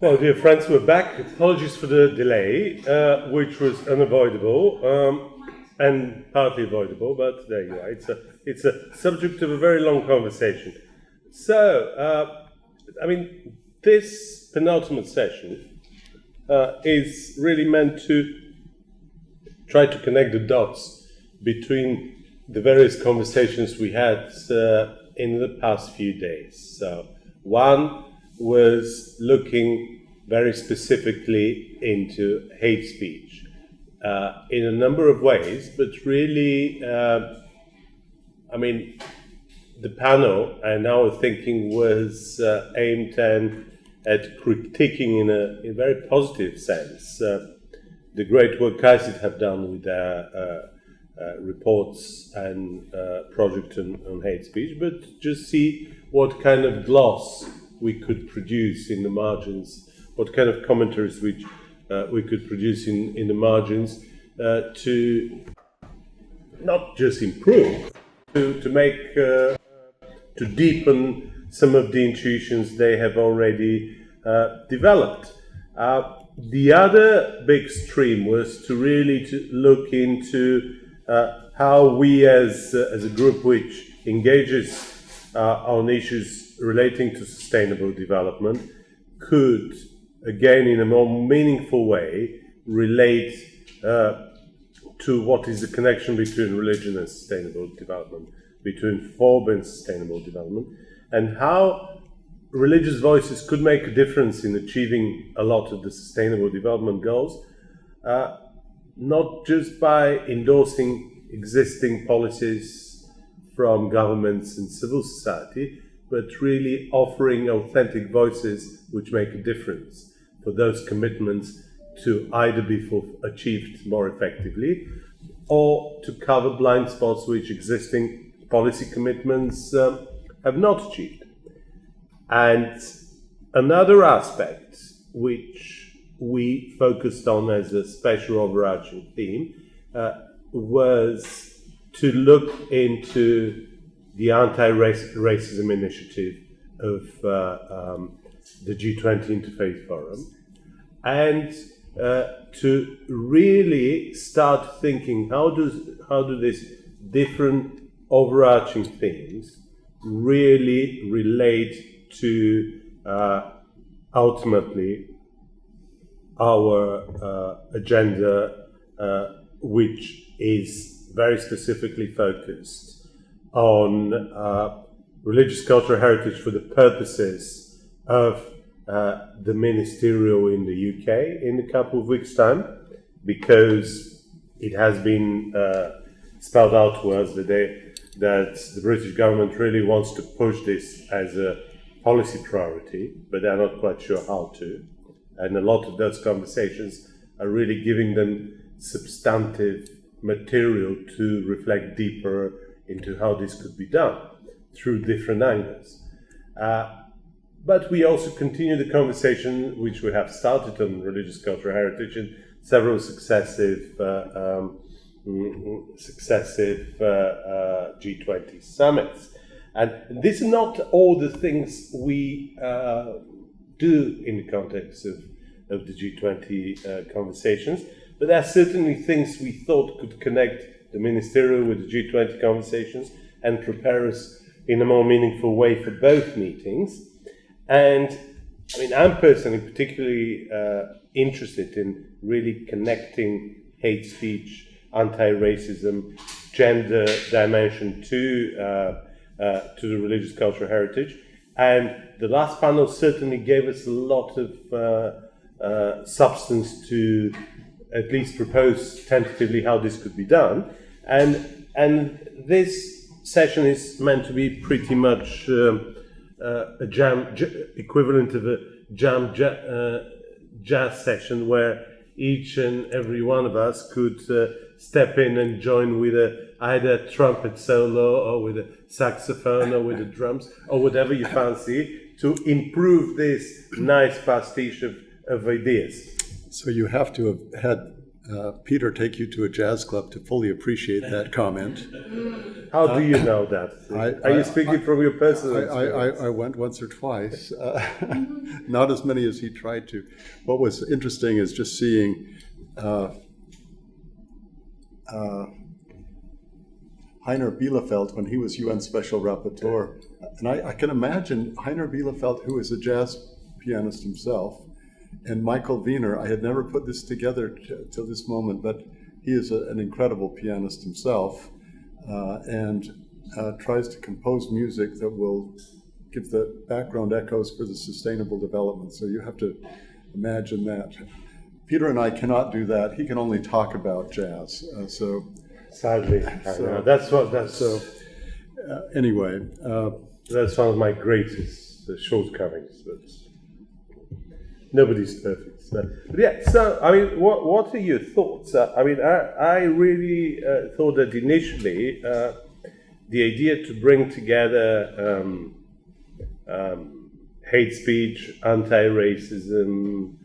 Well, dear friends, we're back. Apologies for the delay, which was unavoidable and partly avoidable, but there you are. It's a subject of a very long conversation. So, this penultimate session is really meant to try to connect the dots between the various conversations we had in the past few days. So, one was looking very specifically into hate speech in a number of ways, but really, the panel and our thinking was aimed at critiquing in a very positive sense the great work ICIT have done with their reports and project on hate speech, but just see what kind of gloss we could produce in the margins, what kind of commentaries which we could produce in the margins to not just improve, to make, to deepen some of the intuitions they have already developed. The other big stream was to really look into how we as a group which engages on issues relating to sustainable development could, again in a more meaningful way, relate to what is the connection between religion and sustainable development, between phobe and sustainable development, and how religious voices could make a difference in achieving a lot of the sustainable development goals, not just by endorsing existing policies from governments and civil society, but really offering authentic voices which make a difference for those commitments to either be achieved more effectively or to cover blind spots which existing policy commitments have not achieved. And another aspect which we focused on as a special overarching theme was to look into the anti-racism initiative of the G20 Interfaith Forum, and to really start thinking how do these different overarching themes really relate to ultimately our agenda, which is very specifically focused on religious cultural heritage for the purposes of the Ministerial in the UK in a couple of weeks' time, because it has been spelled out to us that the British government really wants to push this as a policy priority, but they're not quite sure how to. And a lot of those conversations are really giving them substantive material to reflect deeper into how this could be done through different angles. But we also continue the conversation which we have started on religious cultural heritage in several successive G20 summits. And these are not all the things we do in the context of the G20 conversations, but there are certainly things we thought could connect the Ministerial with the G20 conversations and prepare us in a more meaningful way for both meetings. And I'm personally particularly interested in really connecting hate speech, anti-racism, gender dimension to the religious cultural heritage. And the last panel certainly gave us a lot of substance to at least propose tentatively how this could be done. And this session is meant to be pretty much a jam equivalent of a jam jazz session where each and every one of us could step in and join with either a trumpet solo or with a saxophone or with the drums or whatever you fancy to improve this nice pastiche of ideas. So you have to have had Peter take you to a jazz club to fully appreciate that comment. How do you know that? Are you speaking from your personal experience? I went once or twice, not as many as he tried to. What was interesting is just seeing Heiner Bielefeld when he was UN Special Rapporteur. And I can imagine Heiner Bielefeld, who is a jazz pianist himself, and Michael Wiener. I had never put this together till this moment, but he is an incredible pianist himself, and tries to compose music that will give the background echoes for the sustainable development. So you have to imagine that. Peter and I cannot do that. He can only talk about jazz. Sadly, anyway, that's one of my greatest shortcomings. But nobody's perfect. But yeah, so I mean, what are your thoughts? I really thought that initially the idea to bring together hate speech, anti-racism,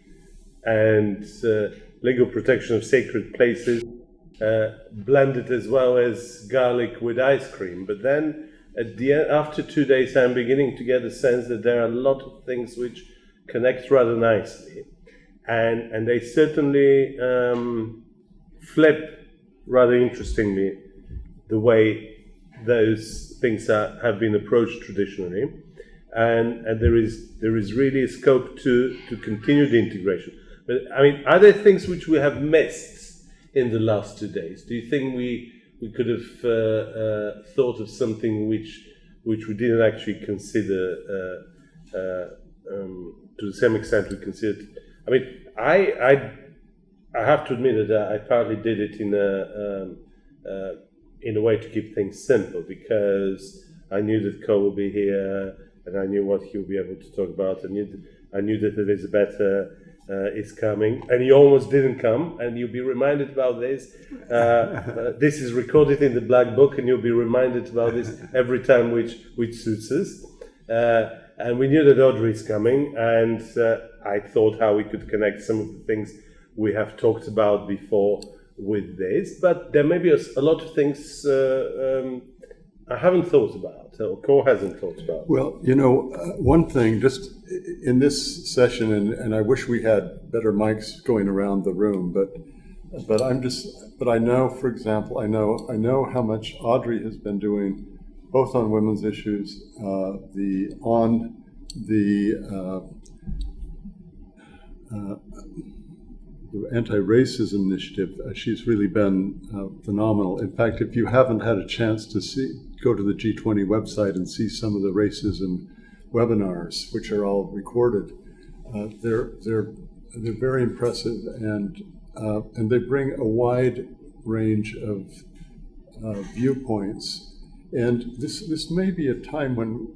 and legal protection of sacred places, blended as well as garlic with ice cream. But then at the end, after 2 days, I'm beginning to get a sense that there are a lot of things which connect rather nicely, and they certainly flip rather interestingly the way those things have been approached traditionally, and there is really a scope to continue the integration. But I mean, are there things which we have missed in the last 2 days? Do you think we could have thought of something which we didn't actually consider? To the same extent we considered. I mean, I have to admit that I partly did it in a way to keep things simple, because I knew that Cole would be here, and I knew what he would be able to talk about. I knew that Elizabeth is coming, and he almost didn't come, and you'll be reminded about this. This is recorded in the Black Book, and you'll be reminded about this every time which suits us. And we knew that Audrey is coming, and I thought how we could connect some of the things we have talked about before with this. But there may be a lot of things I haven't thought about, or Cole hasn't thought about. Well, one thing, just in this session, and I wish we had better mics going around the room, but I know, for example, I know how much Audrey has been doing, both on women's issues, the anti-racism initiative. She's really been phenomenal. In fact, if you haven't had a chance to go to the G20 website and see some of the racism webinars, which are all recorded. They're very impressive, and they bring a wide range of viewpoints. And this may be a time when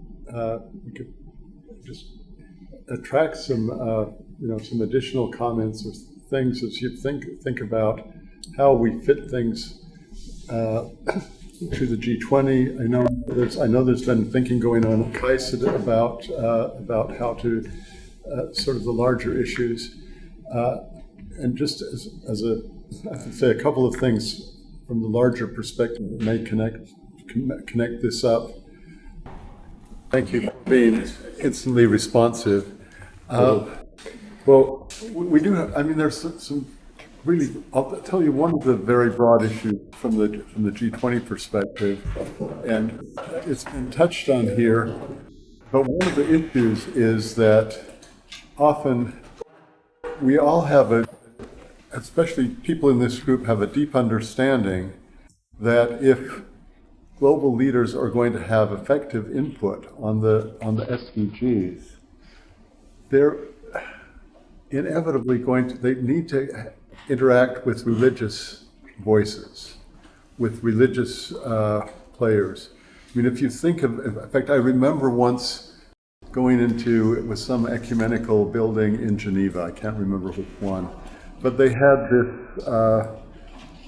we could just attract some additional comments or things as you think about how we fit things to the G20. I know there's been thinking going on at CAISA about how to sort of the larger issues, and just as a couple of things from the larger perspective that may connect this up. Thank you for being instantly responsive. Well, we do have, there's some really, I'll tell you one of the very broad issues from the G20 perspective, and it's been touched on here, but one of the issues is that often we all have especially people in this group have a deep understanding that if global leaders are going to have effective input on the SDGs, they're inevitably they need to interact with religious voices, with religious players. If you think in fact, I remember once going it was some ecumenical building in Geneva, I can't remember which one, but they had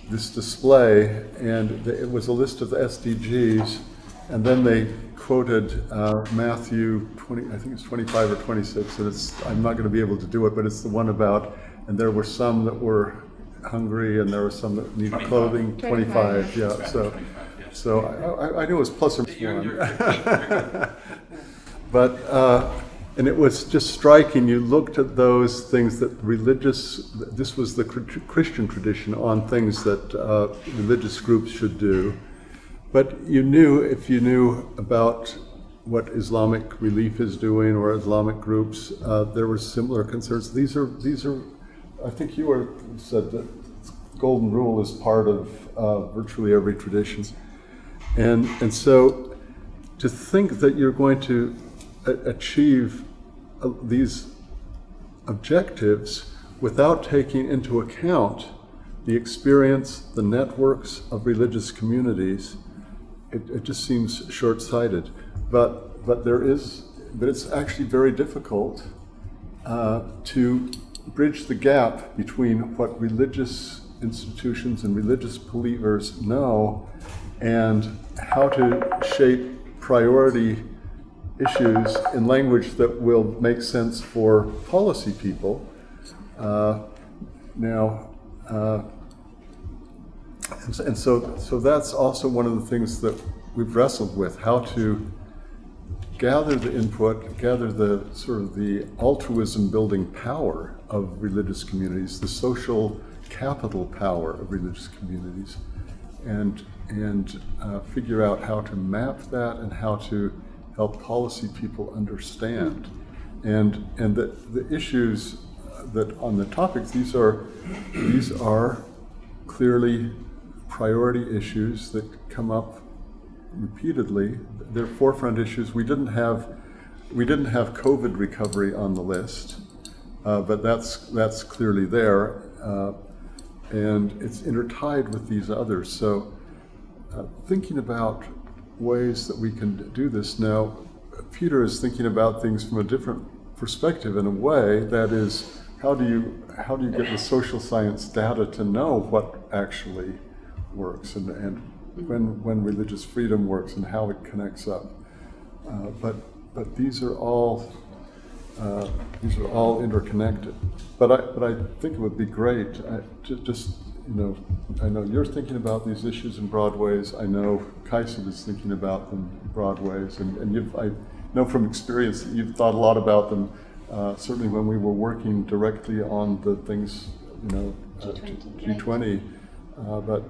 this display, and it was a list of the SDGs, and then they quoted Matthew 20, I think it's 25 or 26, and I'm not going to be able to do it, but it's the one about, and there were some that were hungry, and there were some that needed 25. clothing. 25, yeah. About So, 25, yes. so I knew it was plus or You're minus good. one. But, and it was just striking, you looked at those things that this was the Christian tradition on things that religious groups should do. But you knew, if you knew about what Islamic Relief is doing or Islamic groups, there were similar concerns. These are. I think you said that Golden Rule is part of virtually every tradition, and so to think that you're going to achieve these objectives without taking into account the experience, the networks of religious communities, it just seems short-sighted. But it's actually very difficult to bridge the gap between what religious institutions and religious believers know and how to shape priority issues in language that will make sense for policy people. And so that's also one of the things that we've wrestled with, how to gather the input, gather the sort of the altruism building power of religious communities, the social capital power of religious communities, and figure out how to map that and how to help policy people understand. And the issues that on the topics, these are clearly priority issues that come up repeatedly. They're forefront issues. We didn't have COVID recovery on the list, but that's clearly there, and it's intertied with these others. So thinking about ways that we can do this now, Peter is thinking about things from a different perspective in a way. That is, how do you get the social science data to know what actually works and when religious freedom works and how it connects up. But these are all interconnected. But I think it would be great. I know you're thinking about these issues in broad ways. I know Kaisa is thinking about them in broad ways, and I know from experience that you've thought a lot about them. Certainly when we were working directly on the things, G20. But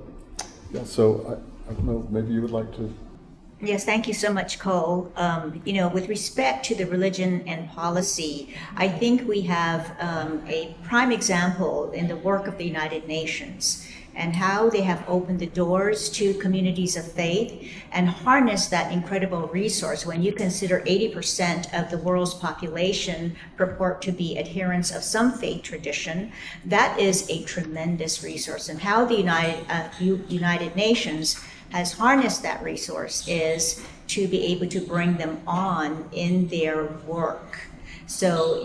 yeah, so I don't know. Maybe you would like to. Yes, thank you so much, Cole. With respect to the religion and policy, I think we have a prime example in the work of the United Nations and how they have opened the doors to communities of faith and harnessed that incredible resource. When you consider 80% of the world's population purport to be adherents of some faith tradition, that is a tremendous resource. And how the United Nations has harnessed that resource is to be able to bring them on in their work. So,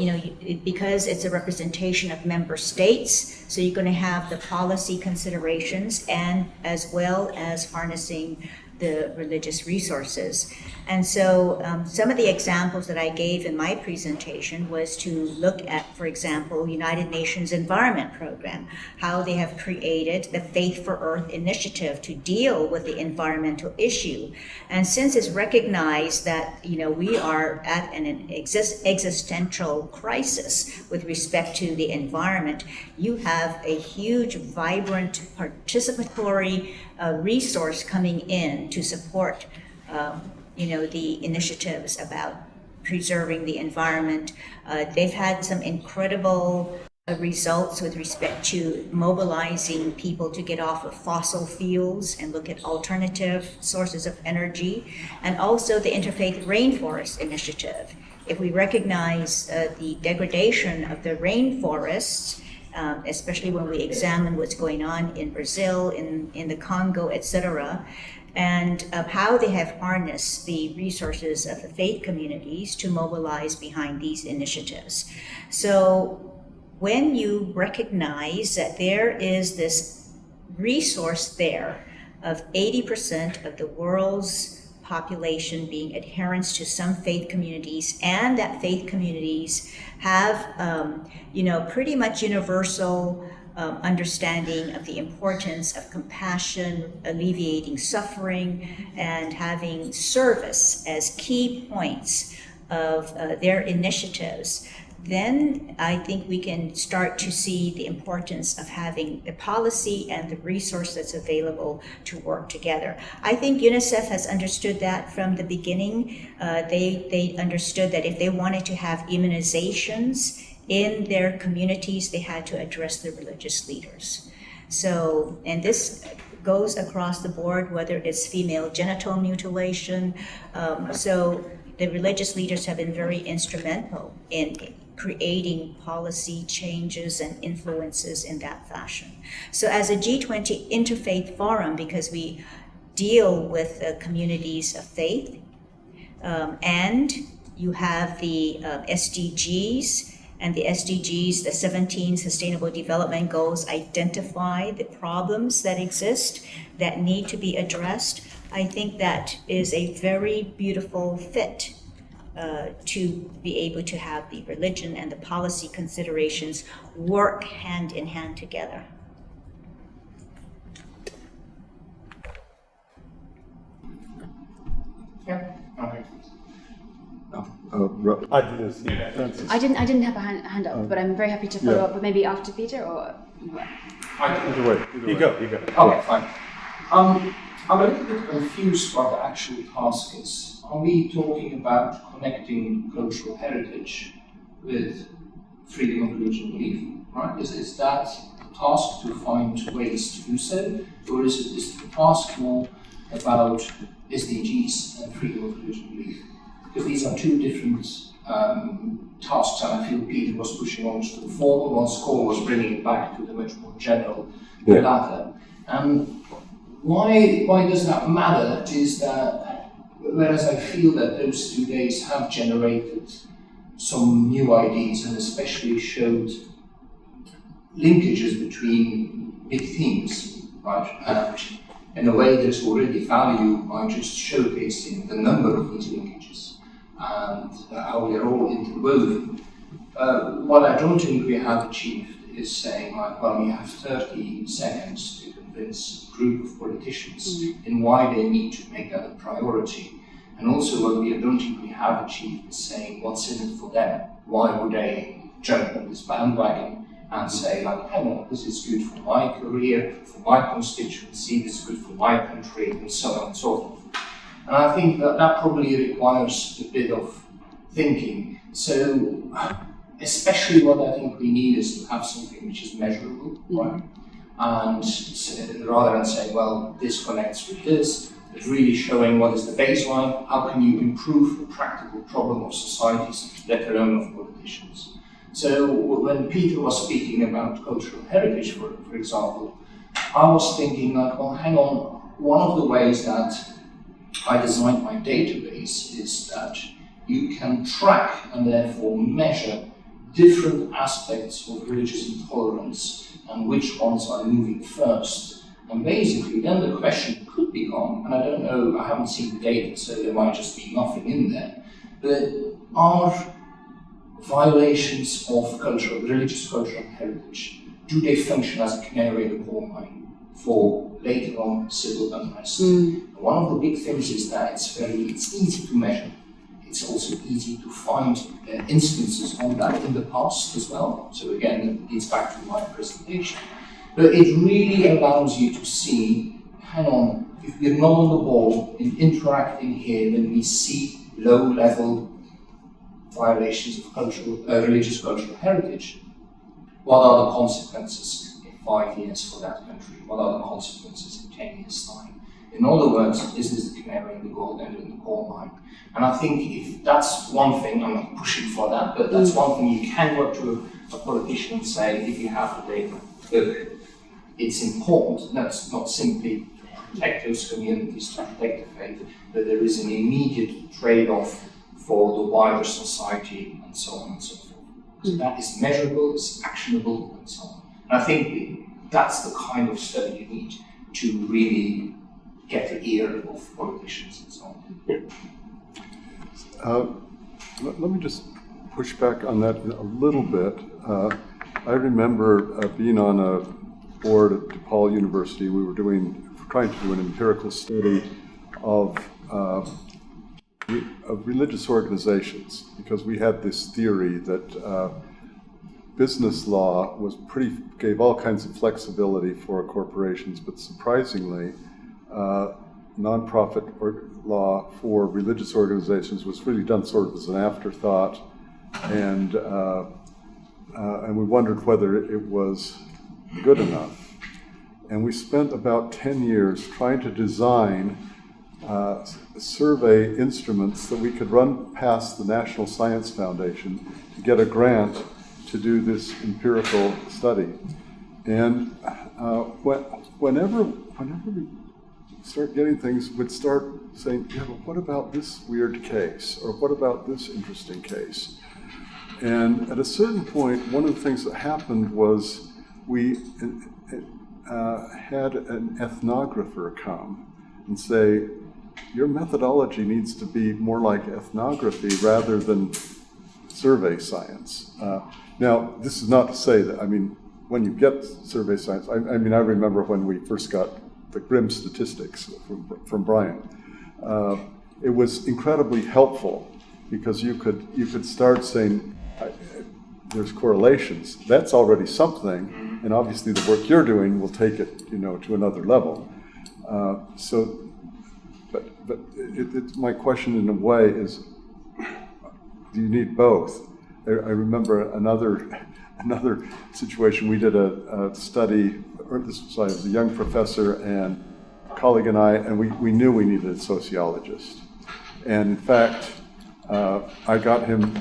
because it's a representation of member states, so you're going to have the policy considerations and as well as harnessing the religious resources. And so some of the examples that I gave in my presentation was to look at, for example, United Nations Environment Program, how they have created the Faith for Earth initiative to deal with the environmental issue. And since it's recognized that, we are at an existential crisis with respect to the environment, you have a huge, vibrant, participatory resource coming in to support the initiatives about preserving the environment. They've had some incredible results with respect to mobilizing people to get off of fossil fuels and look at alternative sources of energy, and also the Interfaith Rainforest Initiative. If we recognize the degradation of the rainforests, especially when we examine what's going on in Brazil, in the Congo, etc., and how they have harnessed the resources of the faith communities to mobilize behind these initiatives. So when you recognize that there is this resource there of 80% of the world's population being adherents to some faith communities, and that faith communities have, pretty much universal understanding of the importance of compassion, alleviating suffering, and having service as key points of their initiatives, then I think we can start to see the importance of having the policy and the resource that's available to work together. I think UNICEF has understood that from the beginning. They understood that if they wanted to have immunizations in their communities, they had to address the religious leaders. So, and this goes across the board, whether it's female genital mutilation. So the religious leaders have been very instrumental in creating policy changes and influences in that fashion. So as a G20 interfaith forum, because we deal with communities of faith, and you have the SDGs, and the SDGs, the 17 Sustainable Development Goals, identify the problems that exist that need to be addressed. I think that is a very beautiful fit to be able to have the religion and the policy considerations work hand in hand together. Yeah. Okay. I didn't see that. Francis. I didn't have a hand up, but I'm very happy to follow up. But maybe after Peter or. Either way. You go. Okay, fine. I'm a little bit confused what the actual task is. Are we talking about connecting cultural heritage with freedom of religion belief? Right? Is that the task to find ways to do so, or is the task more about SDGs and freedom of religion belief? Because these are two different tasks, and I feel Peter was pushing on to the former, while Scott was bringing it back to the much more general latter. And why does that matter? Is that whereas I feel that those 2 days have generated some new ideas and especially showed linkages between big themes, right? And in a way, there's already value by just showcasing the number of these linkages and how they're all interwoven. What I don't think we have achieved is saying, like, well, we have 30 seconds to convince a group of politicians in why they need to make that a priority. And also what I don't think we have achieved is saying what's in it for them. Why would they jump on this bandwagon and say, like, hang on, this is good for my career, for my constituency, this is good for my country, and so on and so forth. And I think that probably requires a bit of thinking. So, especially what I think we need is to have something which is measurable, right? And rather than saying, well, this connects with this, it's really showing what is the baseline, how can you improve the practical problem of societies, let alone of politicians. So when Peter was speaking about cultural heritage, for example, I was thinking like, well, hang on, one of the ways that I designed my database is that you can track and therefore measure different aspects of religious intolerance and which ones are moving first. And basically, then the question could become, and I don't know, I haven't seen the data, so there might just be nothing in there, but are violations of religious cultural heritage, do they function as a canary in the coal mine for later on civil unrest? One of the big things is that it's easy to measure. It's also easy to find instances on that in the past as well. So again, it leads back to my presentation. But it really allows you to see, hang on, if we're not on the ball in interacting here, then we see low-level violations of religious cultural heritage. What are the consequences in 5 years for that country? What are the consequences in 10 years' time? In other words, is this the canary in the coal mine? And I think if that's one thing, I'm not pushing for that, but that's one thing you can work to a politician and say, if you have the data, look, it's important, that's not simply to protect those communities, to protect the faith, but there is an immediate trade-off for the wider society and so on and so forth. So that is measurable, it's actionable, and so on. And I think that's the kind of study you need to really get the ear of politicians and so on. Let me just push back on that a little bit. I remember being on a board at DePaul University. We were trying to do an empirical study of religious organizations, because we had this theory that business law gave all kinds of flexibility for corporations, but surprisingly, nonprofit law for religious organizations was really done sort of as an afterthought, and we wondered whether it was good enough. And we spent about 10 years trying to design survey instruments that we could run past the National Science Foundation to get a grant to do this empirical study. And whenever we start getting things, we'd start saying, yeah, but what about this weird case? Or what about this interesting case? And at a certain point, one of the things that happened was we had an ethnographer come and say, your methodology needs to be more like ethnography rather than survey science. Now, this is not to say that, when you get survey science, I remember when we first got the grim statistics from Brian. It was incredibly helpful because you could start saying, there's correlations. That's already something, and obviously the work you're doing will take it, to another level. But my question in a way is, do you need both? I remember another situation. We did a study, I was a young professor and a colleague and I, and we knew we needed a sociologist. And in fact, I got him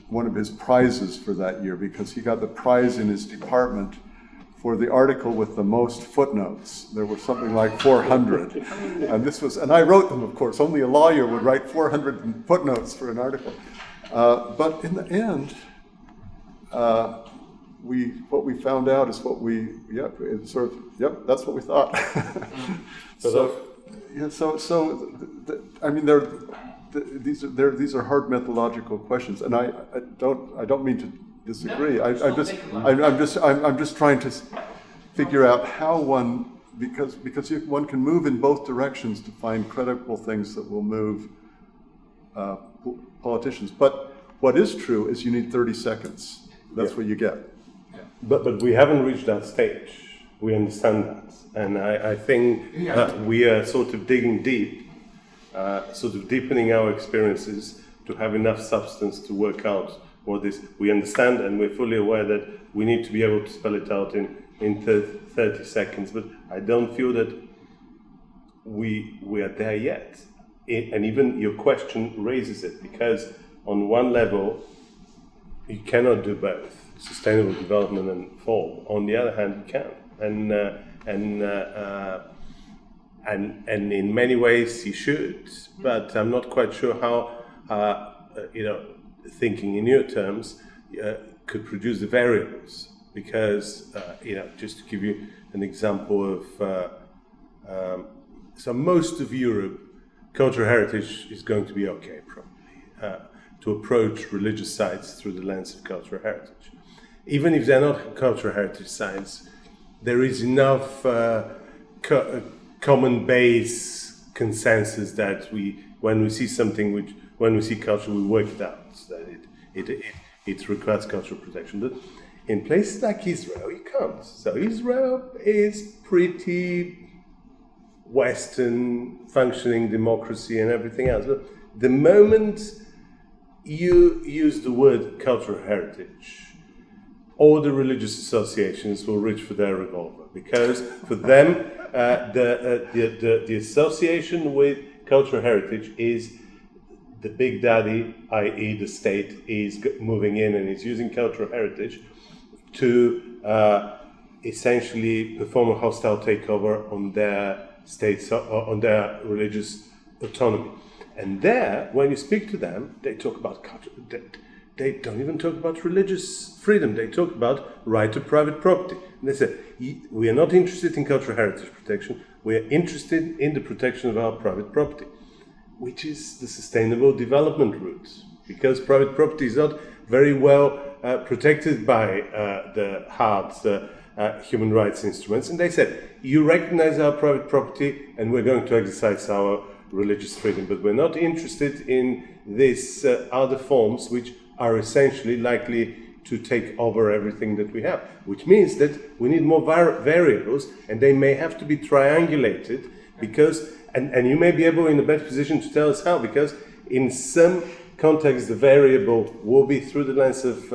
one of his prizes for that year because he got the prize in his department for the article with the most footnotes. There were something like 400. And I wrote them, of course. Only a lawyer would write 400 footnotes for an article. But in the end, what we found out is that's what we thought. These are hard methodological questions, and I don't mean to disagree. No, I'm just trying to figure out how because one can move in both directions to find credible things that will move politicians. But what is true is you need 30 seconds. That's what you get. But we haven't reached that stage. We understand that, and I think we are sort of digging deep. Sort of deepening our experiences to have enough substance to work out what this. We understand and we're fully aware that we need to be able to spell it out in 30 seconds, but I don't feel that we are there yet. And even your question raises it, because on one level, you cannot do both, sustainable development and form. On the other hand, you can. And in many ways you should, but I'm not quite sure how, thinking in your terms, could produce the variables. Because, just to give you an example of, so most of Europe, cultural heritage is going to be okay, probably, to approach religious sites through the lens of cultural heritage. Even if they're not cultural heritage sites, there is enough common base consensus that when we see something when we see culture, we work it out, so that it requires cultural protection. But in places like Israel, you can't. So Israel is pretty Western functioning democracy and everything else. But the moment you use the word cultural heritage, all the religious associations will reach for their revolver, because for them, the association with cultural heritage is the big daddy, i.e. the state, is moving in and is using cultural heritage to essentially perform a hostile takeover on their states, on their religious autonomy. And there, when you speak to them, they talk about culture. They don't even talk about religious freedom. They talk about right to private property. And they say, we are not interested in cultural heritage protection. We are interested in the protection of our private property, which is the sustainable development route. Because private property is not very well protected by the hard human rights instruments, and they said, you recognize our private property and we're going to exercise our religious freedom, but we're not interested in these other forms which are essentially likely to take over everything that we have, which means that we need more variables, and they may have to be triangulated, because, and you may be able in the best position to tell us how, because in some contexts the variable will be through the lens of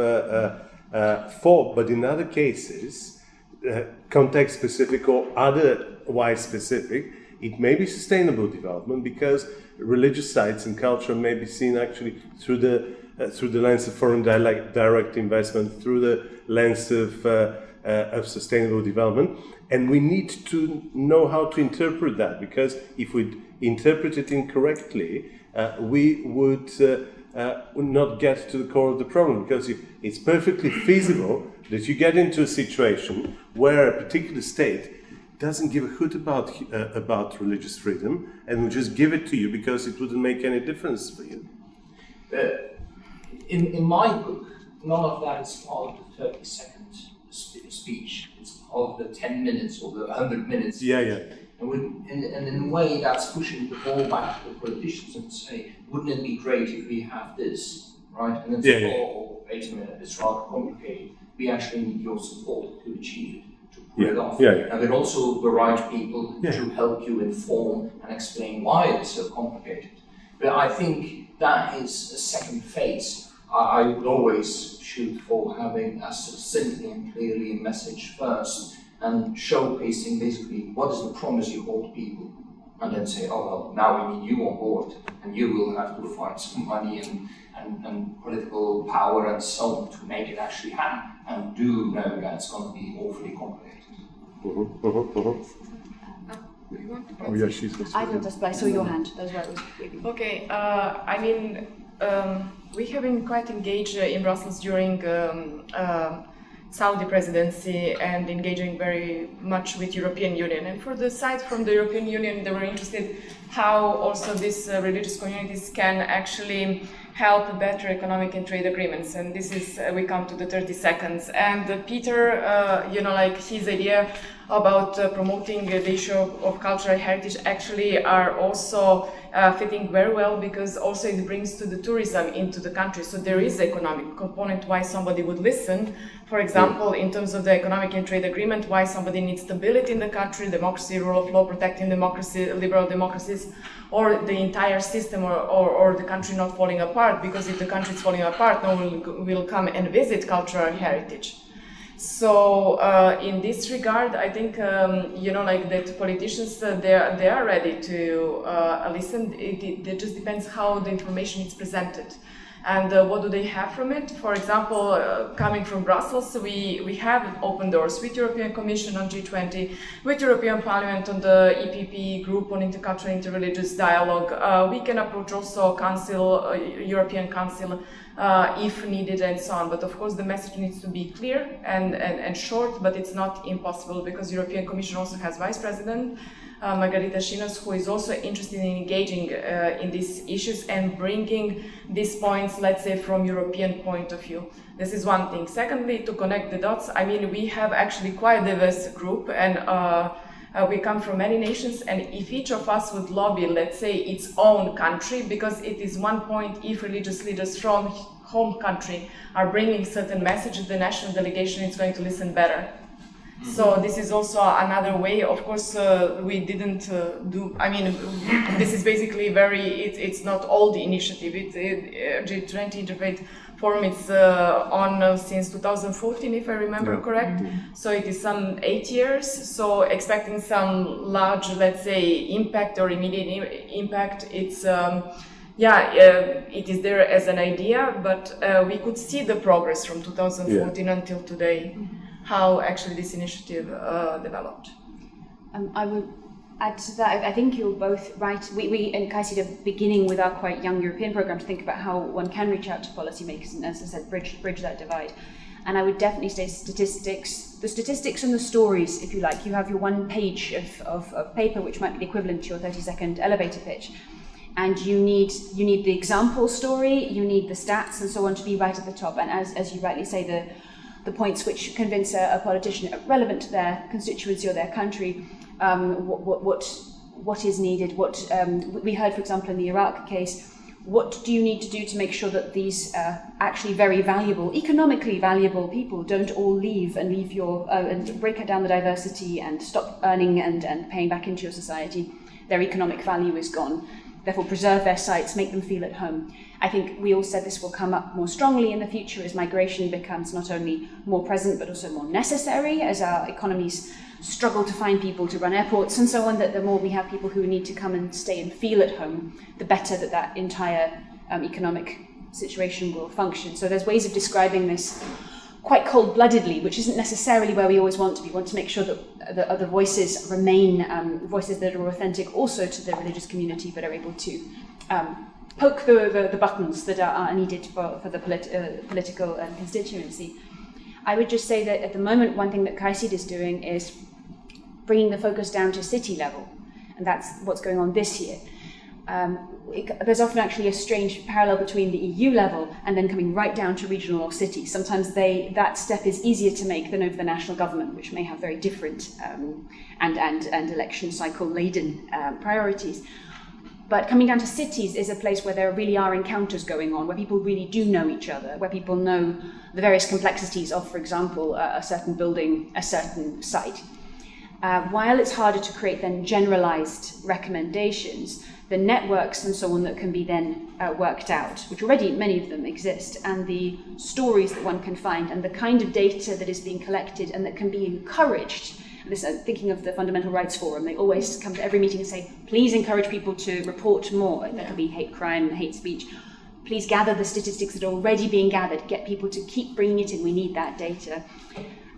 thought, but in other cases, context specific or otherwise specific, it may be sustainable development, because religious sites and culture may be seen actually through the lens of foreign direct investment, through the lens of sustainable development, and we need to know how to interpret that, because if we interpret it incorrectly, we would not get to the core of the problem, because it's perfectly feasible that you get into a situation where a particular state doesn't give a hoot about religious freedom and will just give it to you because it wouldn't make any difference for you. In my book, none of that is part of the 30-second speech. It's part of the 10 minutes or the 100 minutes. Yeah. And in a way, that's pushing the ball back to the politicians and say, wouldn't it be great if we have this, right? And then say, oh, wait a minute, it's rather complicated. We actually need your support to achieve it, to pull it off. And we're also the right people to help you inform and explain why it's so complicated. But I think that is a second phase. I would always shoot for having a succinctly and clearly a message first, and showcasing basically what is the promise you hold people, and then say, oh well, now we need you on board, and you will have to find some money and political power and so on to make it actually happen, and do know that it's going to be awfully complicated. Oh yeah, she's listening. I noticed, but I saw your hand. That's why I was waving. Okay, I mean, we have been quite engaged in Brussels during Saudi presidency and engaging very much with European Union. And for the side from the European Union, they were interested how also these religious communities can actually help better economic and trade agreements. And this is, we come to the 30 seconds. And Peter, like his idea about promoting the issue of cultural heritage actually are also fitting very well, because also it brings to the tourism into the country. So there is economic component why somebody would listen. For example, in terms of the economic and trade agreement, why somebody needs stability in the country, democracy, rule of law, protecting democracy, liberal democracies, or the entire system, or the country not falling apart, because if the country is falling apart, no one will come and visit cultural heritage. So in this regard, I think that politicians they are ready to listen. It just depends how the information is presented, and what do they have from it. For example, coming from Brussels, we have open doors with European Commission on G20, with European Parliament on the EPP group on intercultural interreligious dialogue. We can approach also Council, European Council, if needed, and so on. But of course the message needs to be clear and short, but it's not impossible, because European Commission also has Vice President Margarita Shinas, who is also interested in engaging in these issues and bringing these points, let's say, from European point of view. This is one thing. Secondly, to connect the dots, I mean, we have actually quite a diverse group, and we come from many nations, and if each of us would lobby, let's say, its own country, because it is one point, if religious leaders from home country are bringing certain messages, the national delegation is going to listen better. So this is also another way. Of course, we didn't do, I mean, this is basically it's not old initiative. G20 Interfaith Forum is on since 2014, if I remember correct. So it is some 8 years. So expecting some large, let's say, impact or immediate impact, it's it is there as an idea, but we could see the progress from 2014 until today, how actually this initiative developed. I would add to that, I think you're both right. We in Kayseri'de beginning with our quite young European program to think about how one can reach out to policymakers and, as I said, bridge that divide. And I would definitely say the statistics and the stories, if you like. You have your one page of paper, which might be the equivalent to your 30-second elevator pitch. And you need the example story, you need the stats and so on to be right at the top. And as you rightly say, the points which convince a politician relevant to their constituency or their country, what is needed. We heard, for example, in the Iraq case, what do you need to do to make sure that these actually very valuable, economically valuable people don't all leave and leave and break down the diversity and stop earning and paying back into your society? Their economic value is gone. Therefore, preserve their sites, make them feel at home. I think we all said this will come up more strongly in the future as migration becomes not only more present but also more necessary, as our economies struggle to find people to run airports and so on, that the more we have people who need to come and stay and feel at home, the better that entire economic situation will function. So there's ways of describing this quite cold-bloodedly, which isn't necessarily where we always want to be. We want to make sure that the other voices remain voices that are authentic also to the religious community, but are able to poke the buttons that are needed for the political constituency. I would just say that at the moment, one thing that CAICID is doing is bringing the focus down to city level, and that's what's going on this year. There's often actually a strange parallel between the EU level and then coming right down to regional or city. Sometimes that step is easier to make than over the national government, which may have very different and election cycle laden priorities. But coming down to cities is a place where there really are encounters going on, where people really do know each other, where people know the various complexities of, for example, a certain building, a certain site. While it's harder to create then generalized recommendations, the networks and so on that can be then worked out, which already many of them exist, and the stories that one can find, and the kind of data that is being collected and that can be encouraged. Thinking of the Fundamental Rights Forum, they always come to every meeting and say, please encourage people to report more. That could be hate crime, hate speech. Please gather the statistics that are already being gathered, get people to keep bringing it in. We need that data.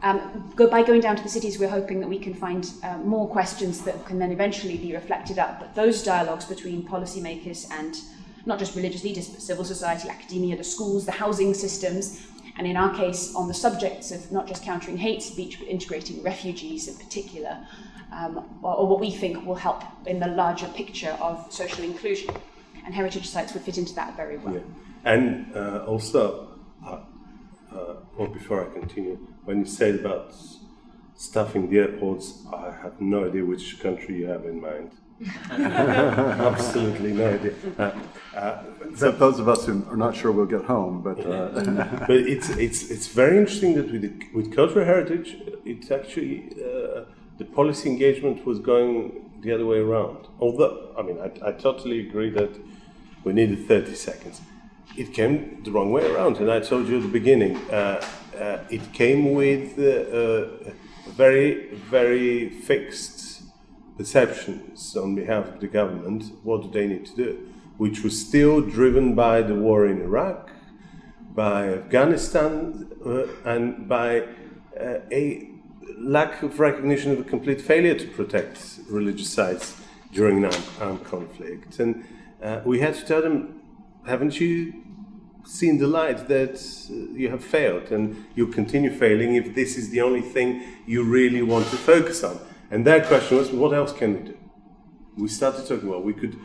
By going down to the cities, we're hoping that we can find more questions that can then eventually be reflected up. But those dialogues between policymakers and not just religious leaders, but civil society, academia, the schools, the housing systems, and in our case, on the subjects of not just countering hate speech, but integrating refugees in particular, or what we think will help in the larger picture of social inclusion. And heritage sites would fit into that very well. Yeah. And also, before I continue, when you said about stuffing the airports, I have no idea which country you have in mind. Absolutely no idea. Except those of us who are not sure we'll get home, but but it's very interesting that with cultural heritage, it's actually the policy engagement was going the other way around. Although, I mean, I totally agree that we needed 30 seconds. It came the wrong way around, and I told you at the beginning, it came with very, very fixed perceptions on behalf of the government. What do they need to do? Which was still driven by the war in Iraq, by Afghanistan, and by a lack of recognition of a complete failure to protect religious sites during an armed conflict. And we had to tell them, haven't you seen the light that you have failed, and you'll continue failing if this is the only thing you really want to focus on? And their question was, what else can we do? We started talking, well, we could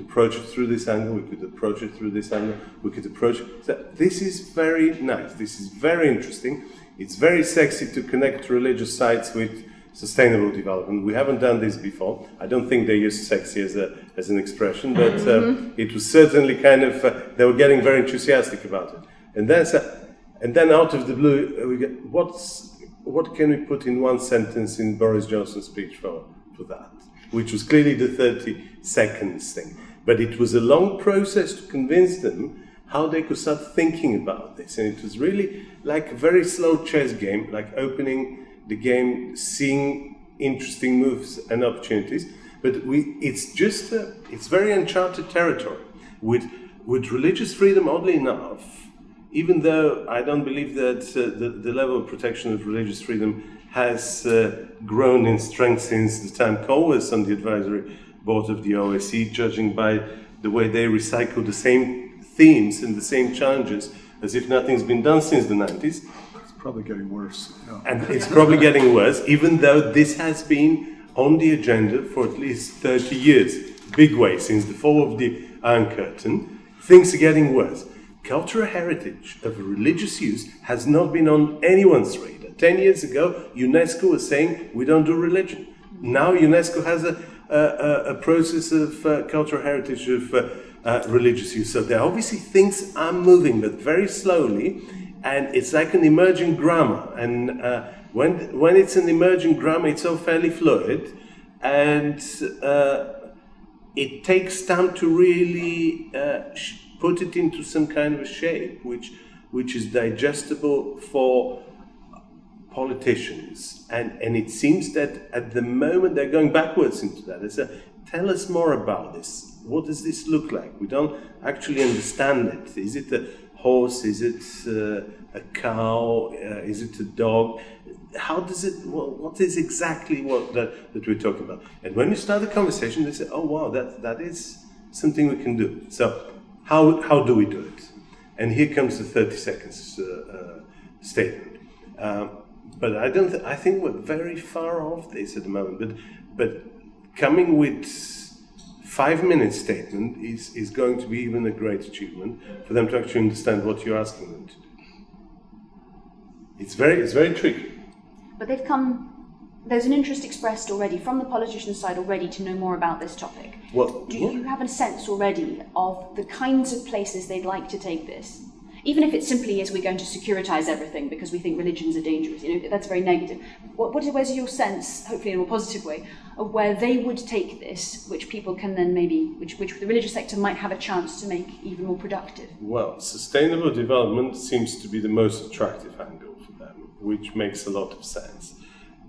approach it through this angle, we could approach it through this angle, we could approach it. So this is very nice, this is very interesting. It's very sexy to connect religious sites with sustainable development. We haven't done this before. I don't think they used sexy as an expression, but it was certainly kind of, they were getting very enthusiastic about it. And then out of the blue, we get, what can we put in one sentence in Boris Johnson's speech for that? Which was clearly the 30 seconds thing. But it was a long process to convince them how they could start thinking about this. And it was really like a very slow chess game, like opening the game, seeing interesting moves and opportunities. But it's very uncharted territory. With religious freedom, oddly enough, even though I don't believe that the level of protection of religious freedom has grown in strength since the time Cole was on the advisory board of the OSCE, judging by the way they recycle the same themes and the same challenges as if nothing's been done since the 90s. it's probably getting worse. Yeah. And it's probably getting worse, even though this has been on the agenda for at least 30 years. Big way, since the fall Iron Curtain, things are getting worse. Cultural heritage of religious use has not been on anyone's radar. 10 years ago, UNESCO was saying we don't do religion. Now UNESCO has a process of cultural heritage of religious use. So there obviously things are moving, but very slowly, and it's like an emerging grammar. And when it's an emerging grammar, it's all fairly fluid, and it takes time to really put it into some kind of a shape which is digestible for politicians. And it seems that at the moment they're going backwards into that. They say, tell us more about this. What does this look like? We don't actually understand it. Is it a horse? Is it a cow? Is it a dog? How does it, what is exactly that we're talking about? And when you start the conversation, they say, oh wow, that is something we can do. So how do we do it? And here comes the 30 seconds statement. But I think we're very far off this at the moment. But coming with 5-minute statement is going to be even a great achievement for them to actually understand what you're asking them to do. It's very tricky. But there's an interest expressed already from the politician side already to know more about this topic. Do you have a sense already of the kinds of places they'd like to take this? Even if it's simply as we're going to securitize everything because we think religions are dangerous, that's very negative. Where's your sense, hopefully in a more positive way, of where they would take this, which people can then which the religious sector might have a chance to make even more productive? Well, sustainable development seems to be the most attractive angle for them, which makes a lot of sense.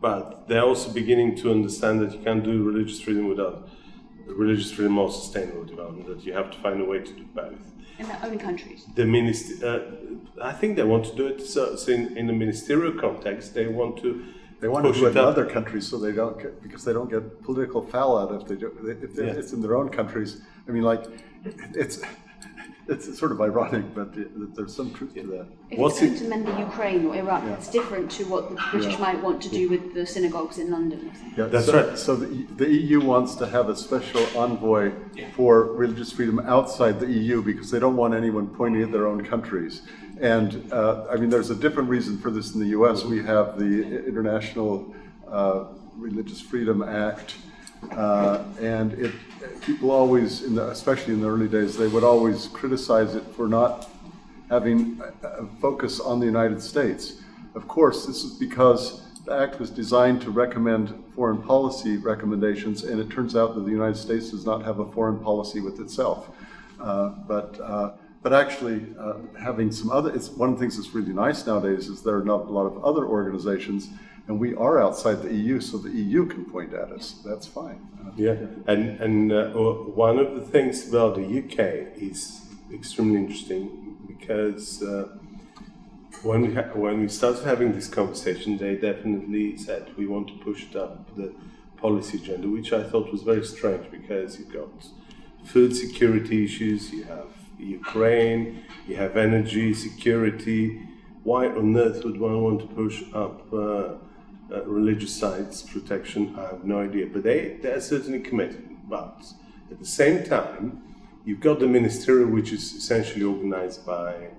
But they're also beginning to understand that you can't do religious freedom without religious freedom or sustainable development, that you have to find a way to do both. In their own countries? I think they want to do it so in the ministerial context. They want to do it in other countries so they don't get political fallout if they do. If it's in their own countries. I mean, like it's sort of ironic, but there's some truth to that. If it's going to mend the Ukraine or Iraq, it's different to what the British might want to do with the synagogues in London. Yeah, that's right. So the EU wants to have a special envoy for religious freedom outside the EU because they don't want anyone pointing at their own countries. And I mean, there's a different reason for this in the US. We have the International Religious Freedom Act, and people always, especially in the early days, they would always criticize it for not having a focus on the United States. Of course, this is because the act was designed to recommend foreign policy recommendations, and it turns out that the United States does not have a foreign policy with itself. But actually, having some other, it's one of the things that's really nice nowadays is there are not a lot of other organizations, and we are outside the EU, so the EU can point at us. That's fine. Yeah, and one of the things about the UK is extremely interesting because when we started having this conversation, they definitely said we want to push it up the policy agenda, which I thought was very strange because you've got food security issues, you have Ukraine, you have energy security. Why on earth would one want to push up religious sites protection? I have no idea, but they're certainly committed. But at the same time, you've got the Ministerial, which is essentially organized by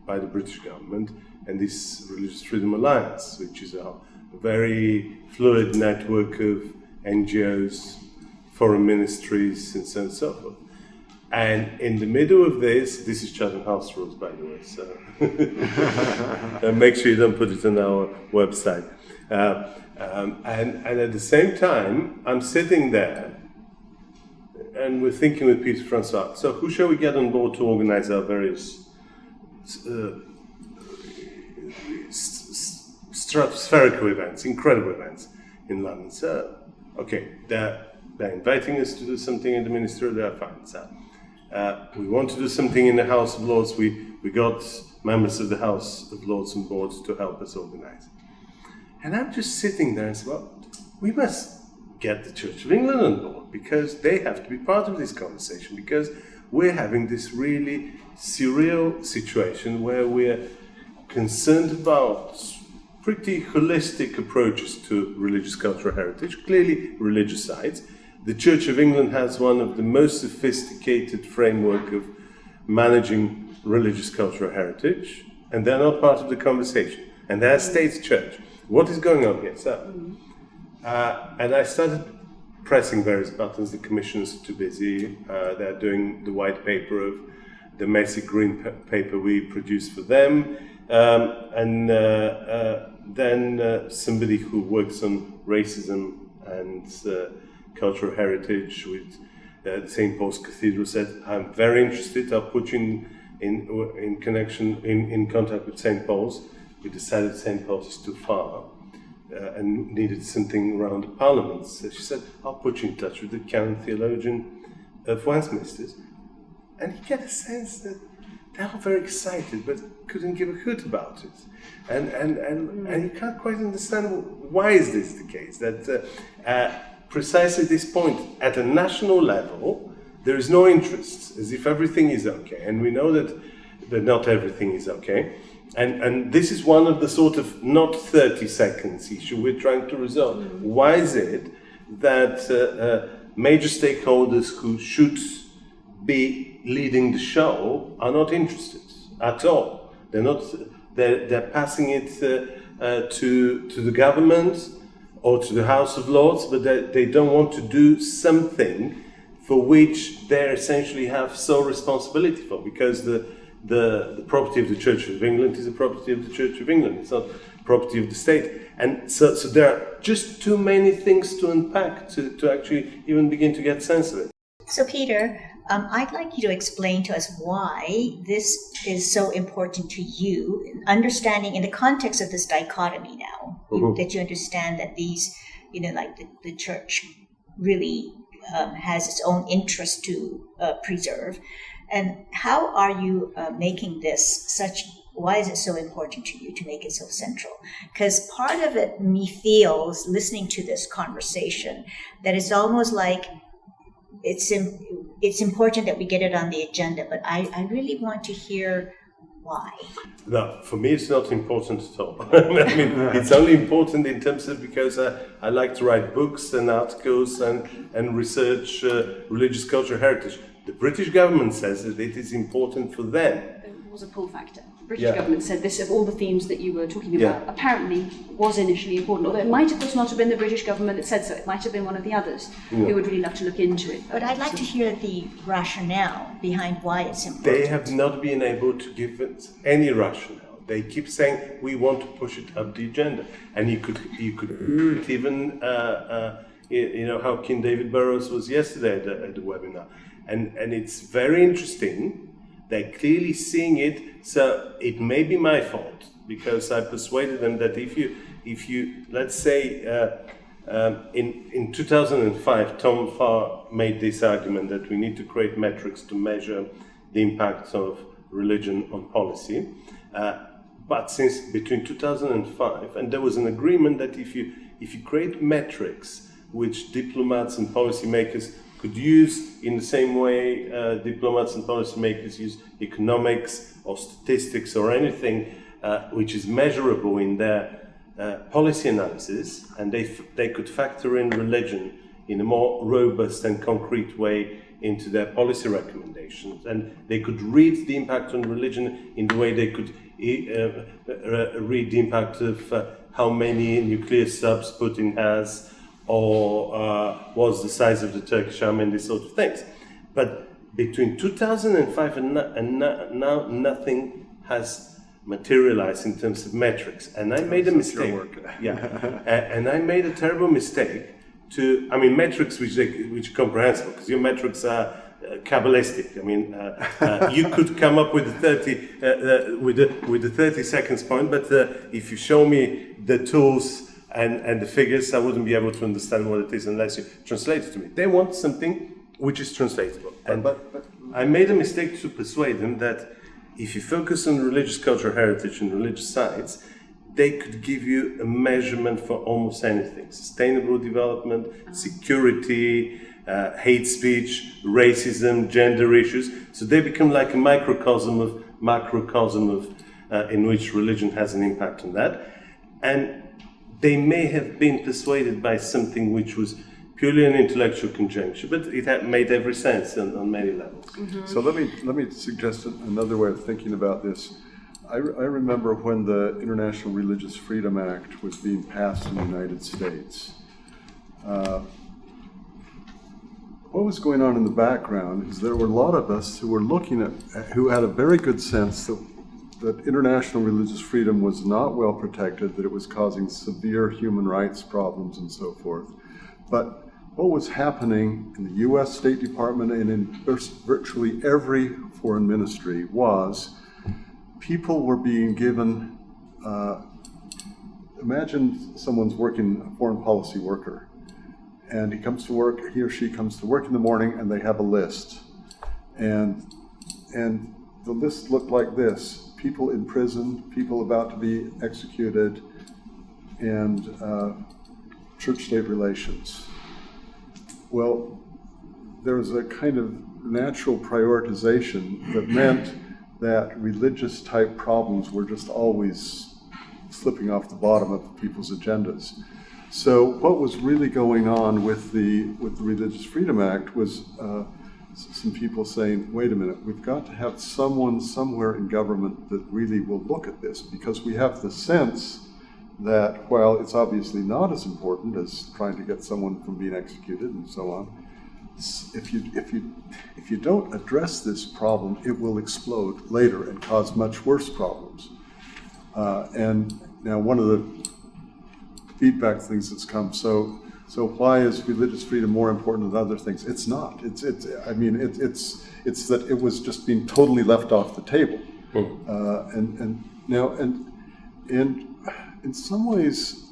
the British government, and this Religious Freedom Alliance, which is a very fluid network of NGOs, foreign ministries, and so on and so forth. And in the middle of this is Chatham House rules, by the way, so make sure you don't put it on our website. And at the same time, I'm sitting there and we're thinking with Peter Francois, so who shall we get on board to organize our various stratospherical events, incredible events in London? So, okay, they're inviting us to do something in the Ministerial, they're fine. So, we want to do something in the House of Lords. We got members of the House of Lords and boards to help us organize. And I'm just sitting there and say, well, we must get the Church of England on board because they have to be part of this conversation because we're having this really surreal situation where we're concerned about pretty holistic approaches to religious cultural heritage, clearly religious sites, the Church of England has one of the most sophisticated framework of managing religious cultural heritage, and they're not part of the conversation. And they're a state church. What is going on here? So, and I started pressing various buttons. The commissioners are too busy. They're doing the white paper of the messy green paper we produced for them. And then somebody who works on racism and cultural heritage with the St. Paul's Cathedral said, I'm very interested, I'll put you in contact with St. Paul's. We decided St. Paul's is too far and needed something around the Parliament. So she said, I'll put you in touch with the canon theologian of Westminster's. And you get a sense that they were very excited, but couldn't give a hoot about it. And you can't quite understand why is this the case, that precisely this point, at a national level, there is no interest, as if everything is okay. And we know that not everything is okay. And this is one of the sort of not 30 seconds issue we're trying to resolve. Why is it that major stakeholders who should be leading the show are not interested at all? They're not. They're passing it to the government or to the House of Lords, but they don't want to do something for which they essentially have sole responsibility for, because the property of the Church of England is the property of the Church of England. It's not property of the state. And so there are just too many things to unpack to actually even begin to get sense of it. So Peter, I'd like you to explain to us why this is so important to you, understanding in the context of this dichotomy now, that you understand that these, like the church really has its own interest to preserve. And how are you making this why is it so important to you to make it so central? Because part of it, me feels, listening to this conversation, that it's almost like it's important that we get it on the agenda, but I really want to hear why. No, for me it's not important at all. I mean, it's only important in terms of because I like to write books and articles and research religious cultural heritage. The British government says that it is important for them. It was a pull factor. The British government said this, of all the themes that you were talking about, apparently was initially important. Although it might, of course, not have been the British government that said so. It might have been one of the others who would really love to look into it. But I'd like to hear the rationale behind why it's important. They have not been able to give it any rationale. They keep saying, we want to push it up the agenda. And you could hear it even, how King David Burrows was yesterday at the webinar. And it's very interesting. They're clearly seeing it. So it may be my fault because I persuaded them that if you let's say in 2005, Tom Farr made this argument that we need to create metrics to measure the impact of religion on policy. But since between 2005, and there was an agreement that if you create metrics which diplomats and policymakers could use in the same way diplomats and policymakers use economics or statistics or anything which is measurable in their policy analysis, and they could factor in religion in a more robust and concrete way into their policy recommendations, and they could read the impact on religion in the way they could read the impact of how many nuclear subs Putin has, or was the size of the Turkish army, and these sort of things. But between 2005 and now, nothing has materialized in terms of metrics. And I made a mistake. And I made a terrible mistake metrics which are comprehensible, because your metrics are Kabbalistic. I mean, you could come up with the 30 seconds point, but if you show me the tools and the figures, I wouldn't be able to understand what it is unless you translate it to me. They want something which is translatable. But I made a mistake to persuade them that if you focus on religious cultural heritage and religious sites, they could give you a measurement for almost anything. Sustainable development, security, hate speech, racism, gender issues. So they become like a macrocosm of in which religion has an impact on that. And they may have been persuaded by something which was purely an intellectual conjecture, but it had made every sense on many levels. So let me suggest another way of thinking about this. I remember when the International Religious Freedom Act was being passed in the United States. What was going on in the background is there were a lot of us who were looking at, who had a very good sense that international religious freedom was not well protected, that it was causing severe human rights problems and so forth. But what was happening in the U.S. State Department and in virtually every foreign ministry was people were being given, imagine someone's working, a foreign policy worker, and he or she comes to work in the morning and they have a list. And the list looked like this: people in prison, people about to be executed, and church-state relations. Well, there was a kind of natural prioritization that meant that religious type problems were just always slipping off the bottom of people's agendas. So what was really going on with the Religious Freedom Act was some people saying, wait a minute, we've got to have someone somewhere in government that really will look at this, because we have the sense that while it's obviously not as important as trying to get someone from being executed and so on, if you don't address this problem, it will explode later and cause much worse problems. And now one of the feedback things that's come, so why is religious freedom more important than other things? It's not. It's that it was just being totally left off the table. And in some ways,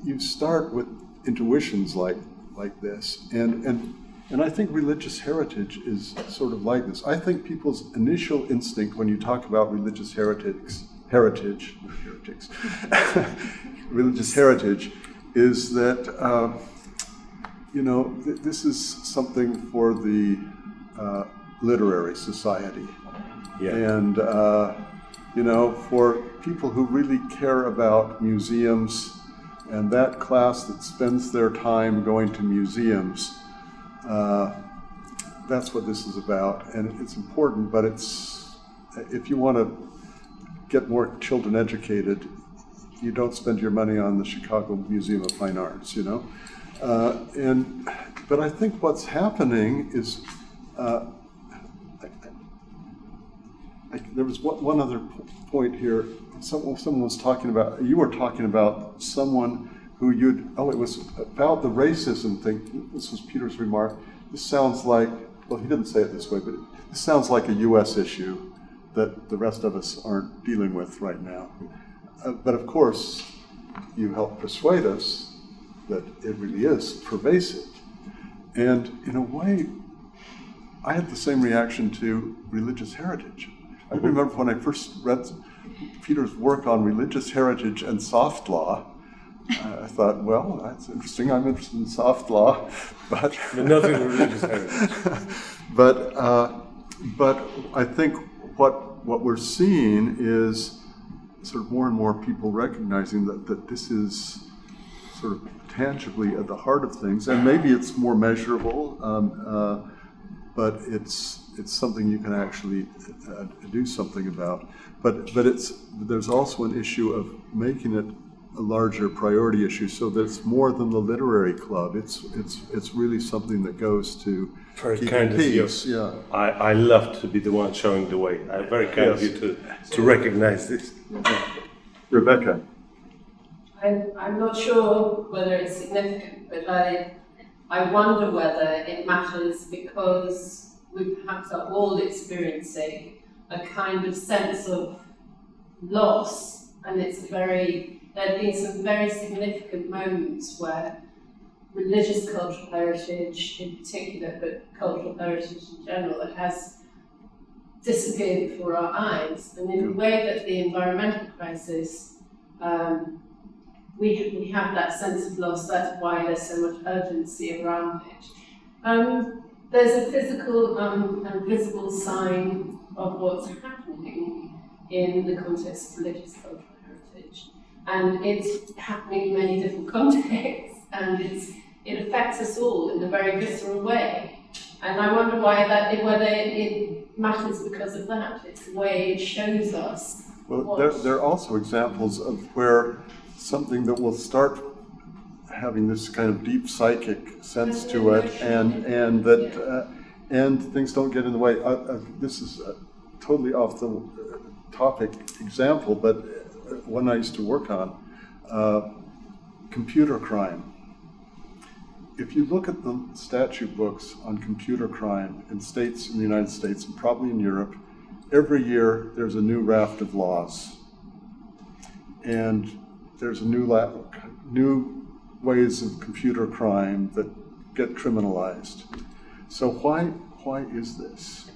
you start with intuitions like this, and I think religious heritage is sort of like this. I think people's initial instinct when you talk about religious heritage, religious heritage, is that this is something for the literary society, and for people who really care about museums, and that class that spends their time going to museums, that's what this is about. And it's important, but if you want to get more children educated, you don't spend your money on the Chicago Museum of Fine Arts, But I think what's happening is, there was one other point here. Someone was talking about, you were talking about someone who it was about the racism thing. This was Peter's remark. This sounds like, well, he didn't say it this way, but this sounds like a U.S. issue that the rest of us aren't dealing with right now. But of course, you help persuade us that it really is pervasive. And in a way, I had the same reaction to religious heritage. I remember when I first read Peter's work on religious heritage and soft law, I thought, well, that's interesting. I'm interested in soft law, but nothing religious heritage. But I think what we're seeing is sort of more and more people recognizing that this is sort of tangibly at the heart of things, and maybe it's more measurable, but it's something you can actually do something about. But there's also an issue of making it a larger priority issue, so that it's more than the literary club. It's really something that goes to keeping peace. Yeah. I love to be the one showing the way. I'm very kind of you to recognize this. Rebecca. I'm not sure whether it's significant, but I wonder whether it matters because we perhaps are all experiencing a kind of sense of loss, and there have been some very significant moments where religious cultural heritage in particular, but cultural heritage in general, it has disappeared before our eyes. And in a way that the environmental crisis, we have that sense of loss. That's why there's so much urgency around it. There's a physical and visible sign of what's happening in the context of religious cultural heritage. And it's happening in many different contexts, and it affects us all in a very visceral way. And I wonder whether it matters because of that. It's the way it shows us. Well, there are also examples of where something that will start having this kind of deep psychic sense to it, and things don't get in the way. This is a totally off the topic example, but one I used to work on, computer crime. If you look at the statute books on computer crime in states in the United States and probably in Europe, every year there's a new raft of laws, and there's a new ways of computer crime that get criminalized. So why is this?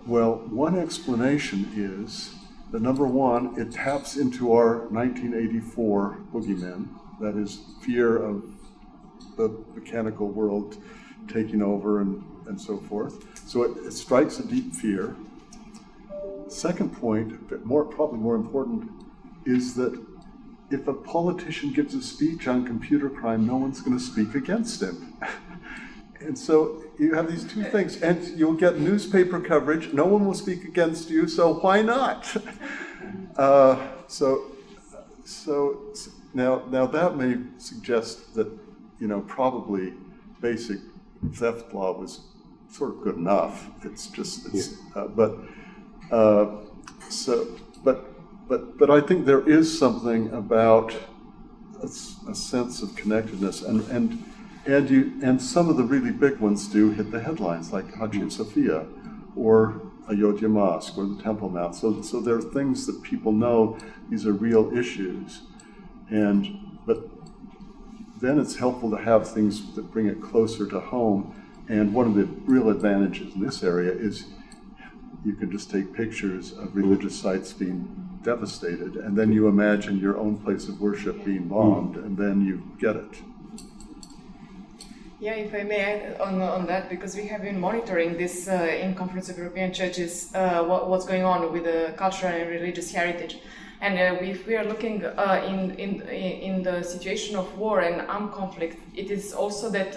Well, one explanation is that number one, it taps into our 1984 boogeymen, that is fear of the mechanical world taking over and so forth. So it strikes a deep fear. Second point, but probably more important, is that if a politician gives a speech on computer crime, no one's going to speak against him. And so you have these two things, and you'll get newspaper coverage, no one will speak against you, so why not? So now that may suggest that, probably basic theft law was sort of good enough. But I think there is something about a sense of connectedness, and some of the really big ones do hit the headlines, like Hagia Sophia, or Ayodhya Mosque, or the Temple Mount. So there are things that people know these are real issues, but then it's helpful to have things that bring it closer to home. And one of the real advantages in this area is you can just take pictures of religious sites being devastated, and then you imagine your own place of worship being bombed, and then you get it. Yeah, if I may add on that, because we have been monitoring this in Conference of European Churches, what's going on with the cultural and religious heritage. And if we are looking in the situation of war and armed conflict, it is also that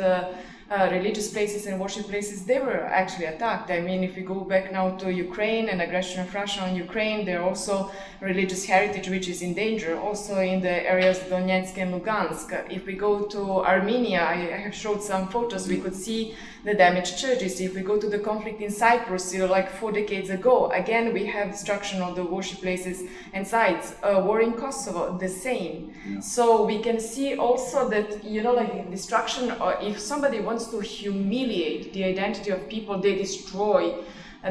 religious places and worship places, they were actually attacked. I mean, if we go back now to Ukraine and aggression of Russia on Ukraine, there are also religious heritage which is in danger, also in the areas of Donetsk and Lugansk. If we go to Armenia, I have showed some photos, we could see the damaged churches. If we go to the conflict in Cyprus, like 4 decades ago, again we have destruction of the worship places and sites. War in Kosovo, the same. Yeah. So we can see also that, like destruction, or if somebody wants to humiliate the identity of people, they destroy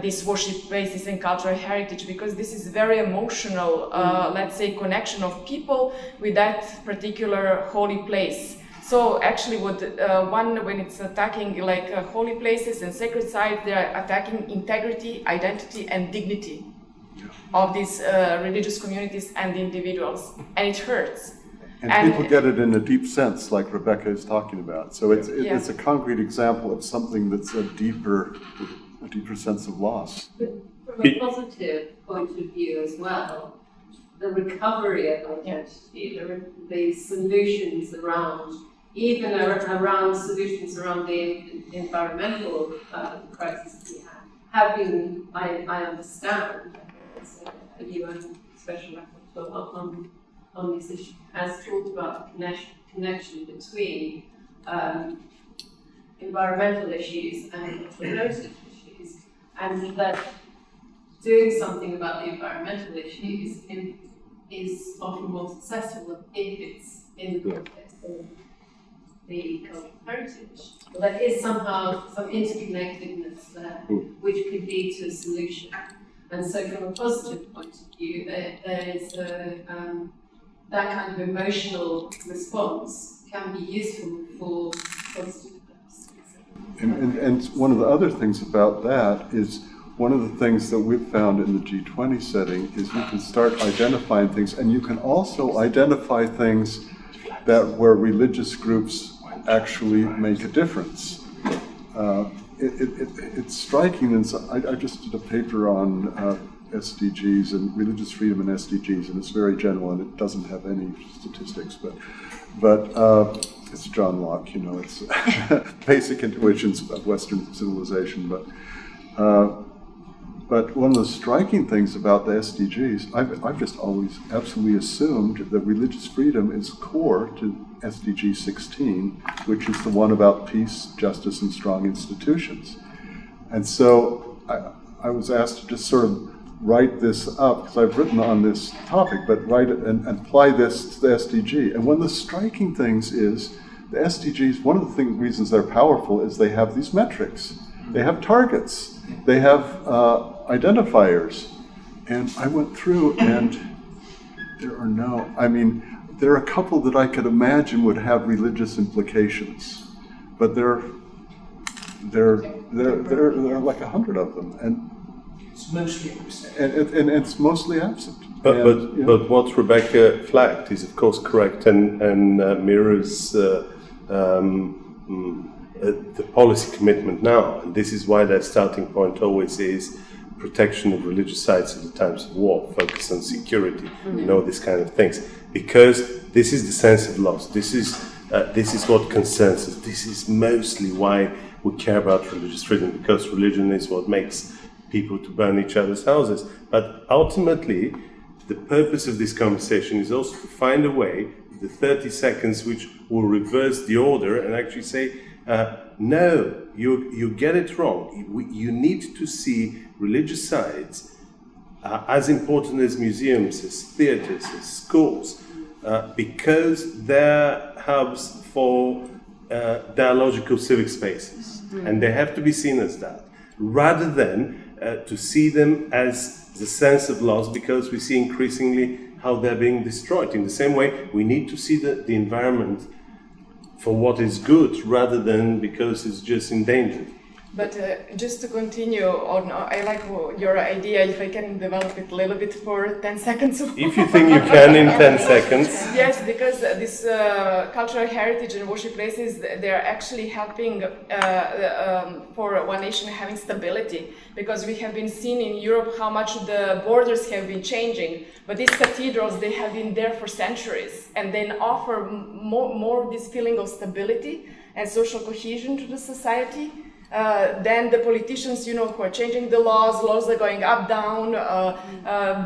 these worship places and cultural heritage, because this is very emotional, let's say, connection of people with that particular holy place. So actually when it's attacking like holy places and sacred sites, they're attacking integrity, identity and dignity of these religious communities and individuals, and it hurts. And people get it in a deep sense, like Rebecca is talking about. So it's a concrete example of something that's a deeper sense of loss. But from a positive point of view as well, the recovery of identity, the solutions around, even around solutions around the environmental crisis we have been, I understand, a UN special rapporteur on this issue has talked about the connection between environmental issues and religious issues, and that doing something about the environmental issues is often more successful if it's in the context of the cultural heritage. But there is somehow some interconnectedness there, which could lead to a solution. And so from a positive point of view, there is that kind of emotional response can be useful for positive purposes. And one of the other things about that is, one of the things that we've found in the G20 setting is you can start identifying things, and you can also identify things where religious groups actually make a difference. It's striking, and I just did a paper on SDGs and religious freedom and SDGs, and it's very general and it doesn't have any statistics. But it's John Locke, you know, it's basic intuitions of Western civilization. But one of the striking things about the SDGs, I've just always absolutely assumed that religious freedom is core to SDG 16, which is the one about peace, justice, and strong institutions. And so I was asked to just sort of write this up, because I've written on this topic, but write it and apply this to the SDG. And one of the striking things is the SDGs, one of the reasons they're powerful is they have these metrics. They have targets. They have identifiers. And I went through and there are a couple that I could imagine would have religious implications, but there are like 100 of them. And It's mostly absent. And it's mostly absent. But what Rebecca flagged is of course correct and mirrors the policy commitment now. And this is why their starting point always is protection of religious sites at the times of war, focus on security, and all these kind of things. Because this is the sense of loss. This is what concerns us. This is mostly why we care about religious freedom, because religion is what makes people to burn each other's houses. But ultimately, the purpose of this conversation is also to find a way, the 30 seconds, which will reverse the order and actually say, no, you get it wrong. You need to see religious sites as important as museums, as theaters, as schools, because they're hubs for dialogical civic spaces. And they have to be seen as that, rather than to see them as the sense of loss, because we see increasingly how they're being destroyed. In the same way, we need to see the environment for what is good, rather than because it's just endangered. But just to continue on, I like your idea, if I can develop it a little bit for 10 seconds. If you think you can in 10 seconds. Yes, because this cultural heritage and worship places, they're actually helping for one nation having stability. Because we have been seeing in Europe how much the borders have been changing. But these cathedrals, they have been there for centuries, and then offer more this feeling of stability and social cohesion to the society. Then the politicians, who are changing the laws are going up, down,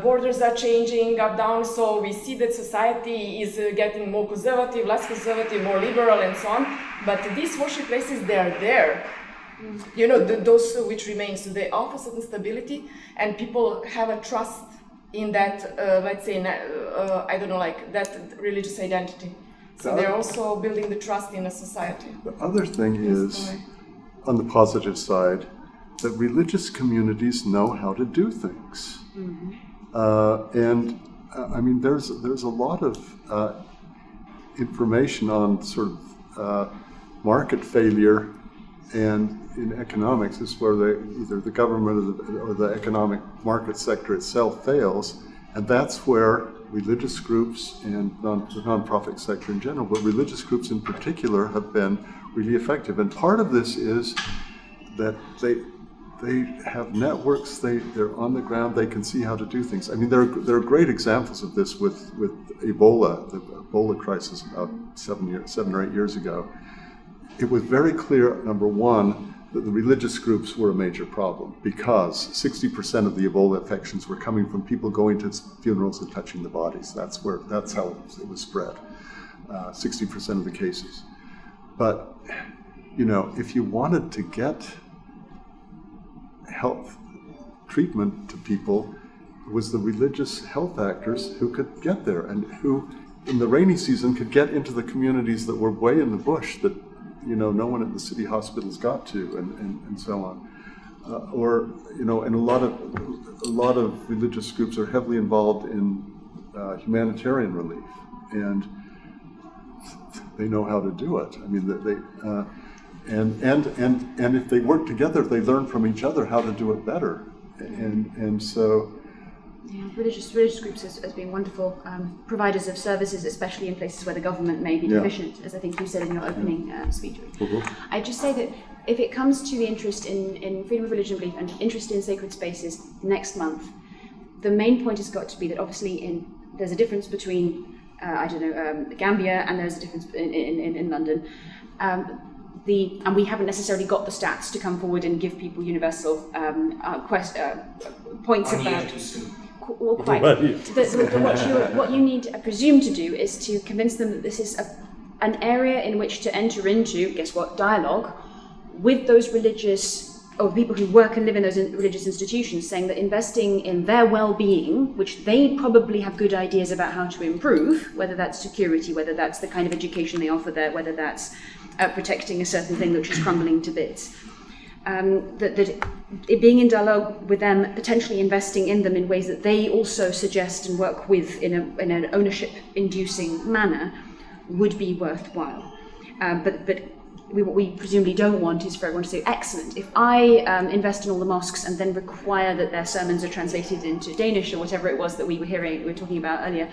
borders are changing up, down, so we see that society is getting more conservative, less conservative, more liberal, and so on. But these worship places, they are there. Those which remain, so they offer certain stability, and people have a trust in that, let's say, that religious identity. So they're also building the trust in a society. The other thing is, on the positive side, that religious communities know how to do things. There's a lot of information on sort of market failure, and in economics is where either the government or the economic market sector itself fails, and that's where religious groups and the nonprofit sector in general, but religious groups in particular, have been really effective. And part of this is that they have networks, they're on the ground, they can see how to do things. I mean, there are great examples of this with Ebola, the Ebola crisis about 7 or 8 years ago. It was very clear, number one, that the religious groups were a major problem, because 60% of the Ebola infections were coming from people going to funerals and touching the bodies. That's how it was spread, 60% of the cases. But, if you wanted to get health treatment to people, it was the religious health actors who could get there, and who, in the rainy season, could get into the communities that were way in the bush that, no one at the city hospitals got to, and so on. And a lot of religious groups are heavily involved in humanitarian relief, and they know how to do it. I mean, and if they work together, they learn from each other how to do it better, and so. Yeah, religious groups as being wonderful providers of services, especially in places where the government may be deficient, as I think you said in your opening speech. I'd just say that if it comes to the interest in freedom of religion and belief and interest in sacred spaces next month, the main point has got to be that obviously there's a difference between Gambia, and there's a difference in London. And we haven't necessarily got the stats to come forward and give people universal points about. Well, quite. What you need, I presume, to do is to convince them that this is an area in which to enter into, guess what, dialogue with those religious or people who work and live in those religious institutions, saying that investing in their well-being, which they probably have good ideas about how to improve, whether that's security, whether that's the kind of education they offer there, whether that's protecting a certain thing which is crumbling to bits, that it being in dialogue with them, potentially investing in them in ways that they also suggest and work with in an ownership-inducing manner would be worthwhile. But what we presumably don't want is for everyone to say, excellent, if I invest in all the mosques and then require that their sermons are translated into Danish or whatever it was that we were talking about earlier,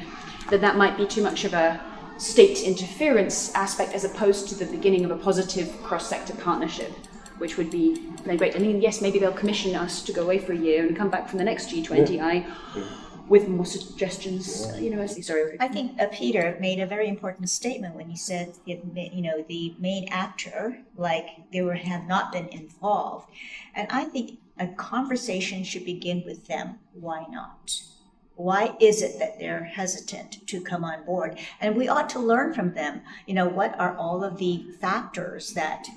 that might be too much of a state interference aspect as opposed to the beginning of a positive cross-sector partnership, which would be very great. I mean, yes, maybe they'll commission us to go away for a year and come back from the next G20I with more suggestions. Sorry. I think Peter made a very important statement when he said, the main actor, have not been involved. And I think a conversation should begin with them. Why not? Why is it that they're hesitant to come on board? And we ought to learn from them, what are all of the factors that,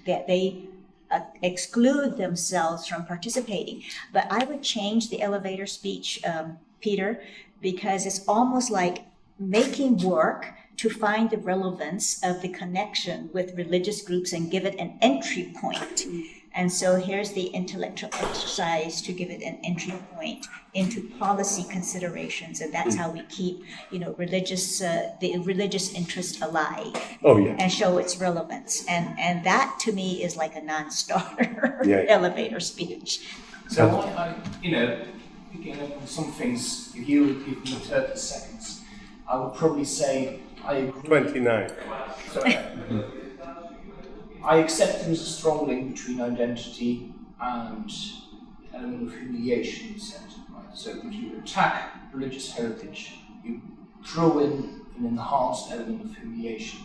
that they exclude themselves from participating. But I would change the elevator speech, Peter, because it's almost like making work to find the relevance of the connection with religious groups and give it an entry point. And so here's the intellectual exercise to give it an entry point into policy considerations, and that's how we keep, the religious interest alive. Oh yeah. And show its relevance, and that to me is like a non-starter elevator speech. So I picking up on some things, if you would give me 30 seconds, I would probably say I agree. 29. Sorry. I accept there is a strong link between identity and the element of humiliation you said, right? So if you attack religious heritage, you throw in an enhanced element of humiliation.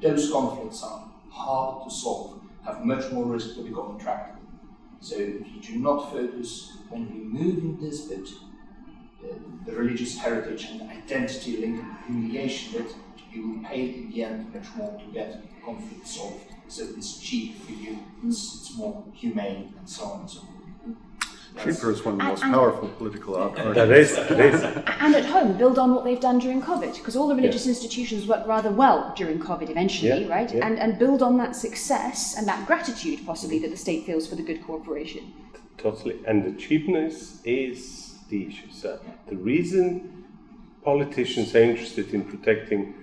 Those conflicts are hard to solve, have much more risk to become intractable. So if you do not focus on removing this bit, the religious heritage and identity link and humiliation bit, you will pay in the end much more to get the conflict solved. So it's cheap for you, it's more humane, and so on and so forth. Cheaper is one of the most powerful political arguments. That is. And at home, build on what they've done during COVID, because all the religious institutions worked rather well during COVID eventually, right? Yeah. And build on that success and that gratitude, possibly, that the state feels for the good cooperation. Totally. And the cheapness is the issue. So the reason politicians are interested in protecting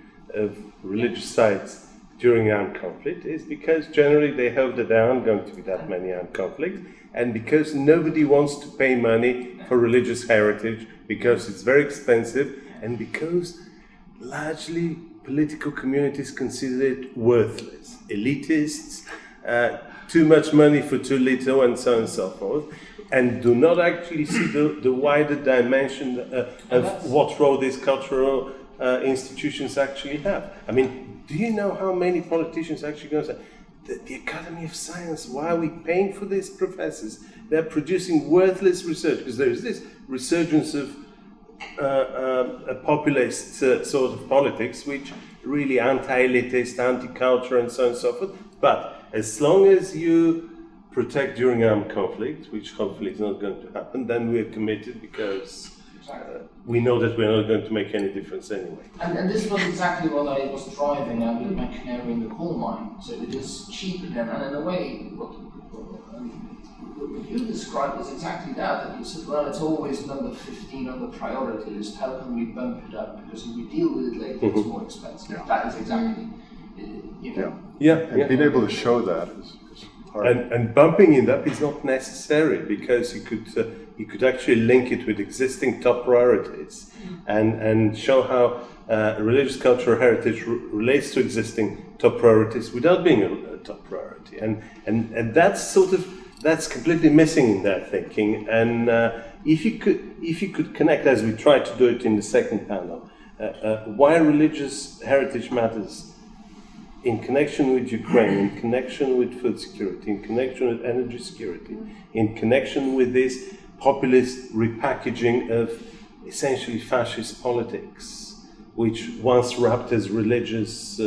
religious sites during armed conflict is because generally they hope that there aren't going to be that many armed conflicts, and because nobody wants to pay money for religious heritage because it's very expensive, and because largely political communities consider it worthless, elitists, too much money for too little, and so on and so forth, and do not actually see the wider dimension of what role these cultural institutions actually have. I mean, do you know how many politicians actually go and say, the Academy of Science, why are we paying for these professors? They're producing worthless research, because there is this resurgence of a populist sort of politics, which really anti-elitist, anti-culture, and so on and so forth. But as long as you protect during armed conflict, which hopefully is not going to happen, then we're committed, because we know that we're not going to make any difference anyway. And this was exactly what I was driving at with my canary in the coal mine. So it is cheaper than, and in a way, what you described is exactly that you said, well, it's always number 15 on the priority list. How can we bump it up? Because if we deal with it later, it's more expensive. Yeah. That is exactly, And being able to show that is hard. And bumping it up is not necessary, because you could actually link it with existing top priorities and show how religious cultural heritage relates to existing top priorities without being a top priority. And that's completely missing in their thinking. And if you could connect, as we tried to do it in the second panel, why religious heritage matters in connection with Ukraine, in connection with food security, in connection with energy security, in connection with this populist repackaging of essentially fascist politics, which once wrapped as religious,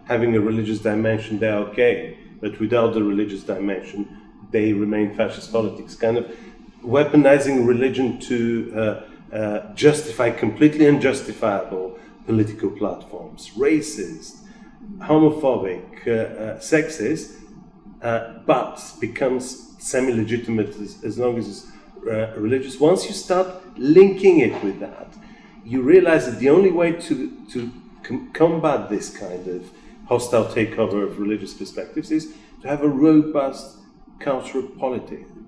having a religious dimension, they're okay, but without the religious dimension, they remain fascist politics, kind of weaponizing religion to justify completely unjustifiable political platforms, racist, homophobic, sexist, but becomes semi-legitimate as long as it's religious. Once you start linking it with that, you realize that the only way to combat this kind of hostile takeover of religious perspectives is to have a robust cultural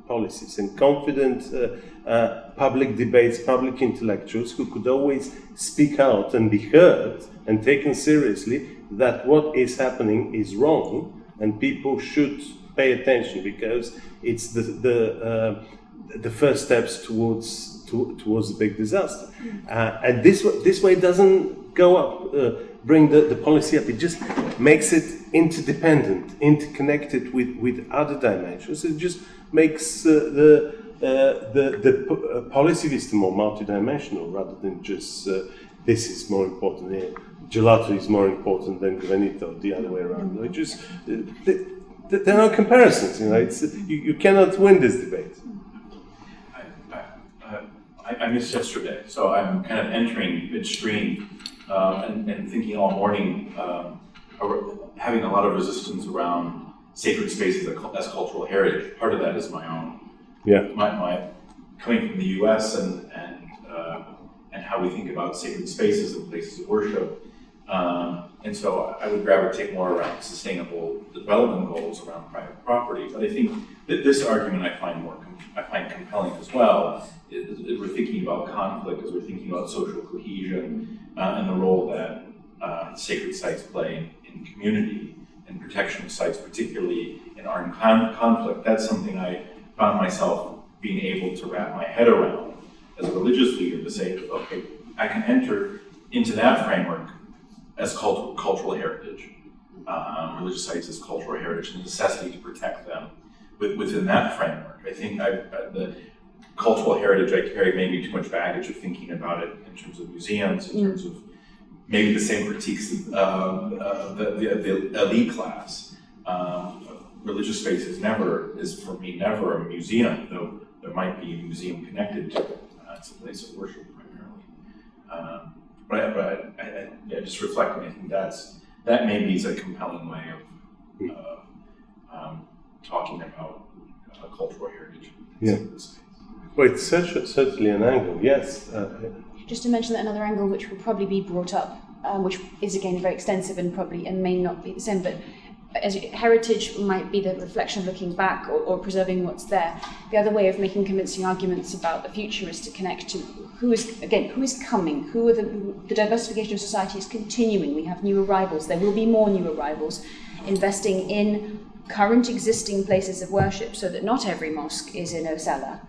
policies and confident public debates, public intellectuals who could always speak out and be heard and taken seriously that what is happening is wrong and people should pay attention because it's the first steps towards the big disaster. And this way doesn't go up, bring the policy up. It just makes it interdependent, interconnected with other dimensions. It just makes the policy system more multidimensional rather than just this is more important here. Gelato is more important than granito, the other way around. It just there are no comparisons. You cannot win this debate. I missed yesterday, so I'm kind of entering midstream and thinking all morning, having a lot of resistance around sacred spaces as cultural heritage. Part of that is my own. Yeah. My coming from the U.S. and how we think about sacred spaces and places of worship, and so I would gravitate more around sustainable development goals around private property. But I think that this argument I find compelling as well. As we're thinking about conflict, as we're thinking about social cohesion, and the role that sacred sites play in community and protection of sites, particularly in armed conflict, that's something I found myself being able to wrap my head around as a religious leader to say, okay, I can enter into that framework as cultural heritage, religious sites as cultural heritage, and the necessity to protect them within that framework. I think the cultural heritage I carry maybe too much baggage of thinking about it in terms of museums, in terms of maybe the same critiques of the elite class. Religious space is for me never a museum, though there might be a museum connected to it. It's a place of worship primarily. But I just reflecting, I think that maybe is a compelling way of talking about cultural heritage. Yeah. Well, it's certainly an angle, yes. Just to mention that another angle which will probably be brought up, which is again very extensive and may not be the same, but as heritage might be the reflection of looking back or preserving what's there. The other way of making convincing arguments about the future is to connect to who is coming, who are the diversification of society is continuing. We have new arrivals, there will be more new arrivals, investing in current existing places of worship so that not every mosque is in a cellar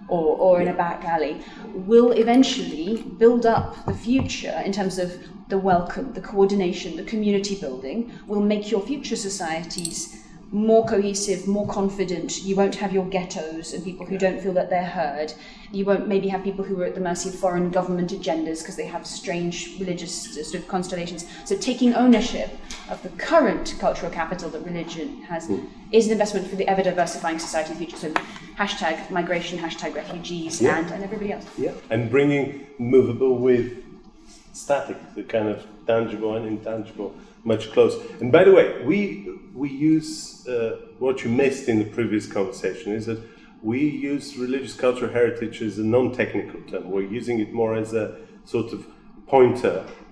or in a back alley, will eventually build up the future in terms of the welcome, the coordination, the community building, will make your future societies more cohesive, more confident. You won't have your ghettos and people who don't feel that they're heard. You won't maybe have people who are at the mercy of foreign government agendas because they have strange religious sort of constellations. So taking ownership of the current cultural capital that religion has is an investment for the ever-diversifying society in the future. So hashtag migration, hashtag refugees, and everybody else. Yeah, and bringing movable with static, the kind of tangible and intangible, much closer. And by the way, we use what you missed in the previous conversation is that we use religious cultural heritage as a non-technical term. We're using it more as a sort of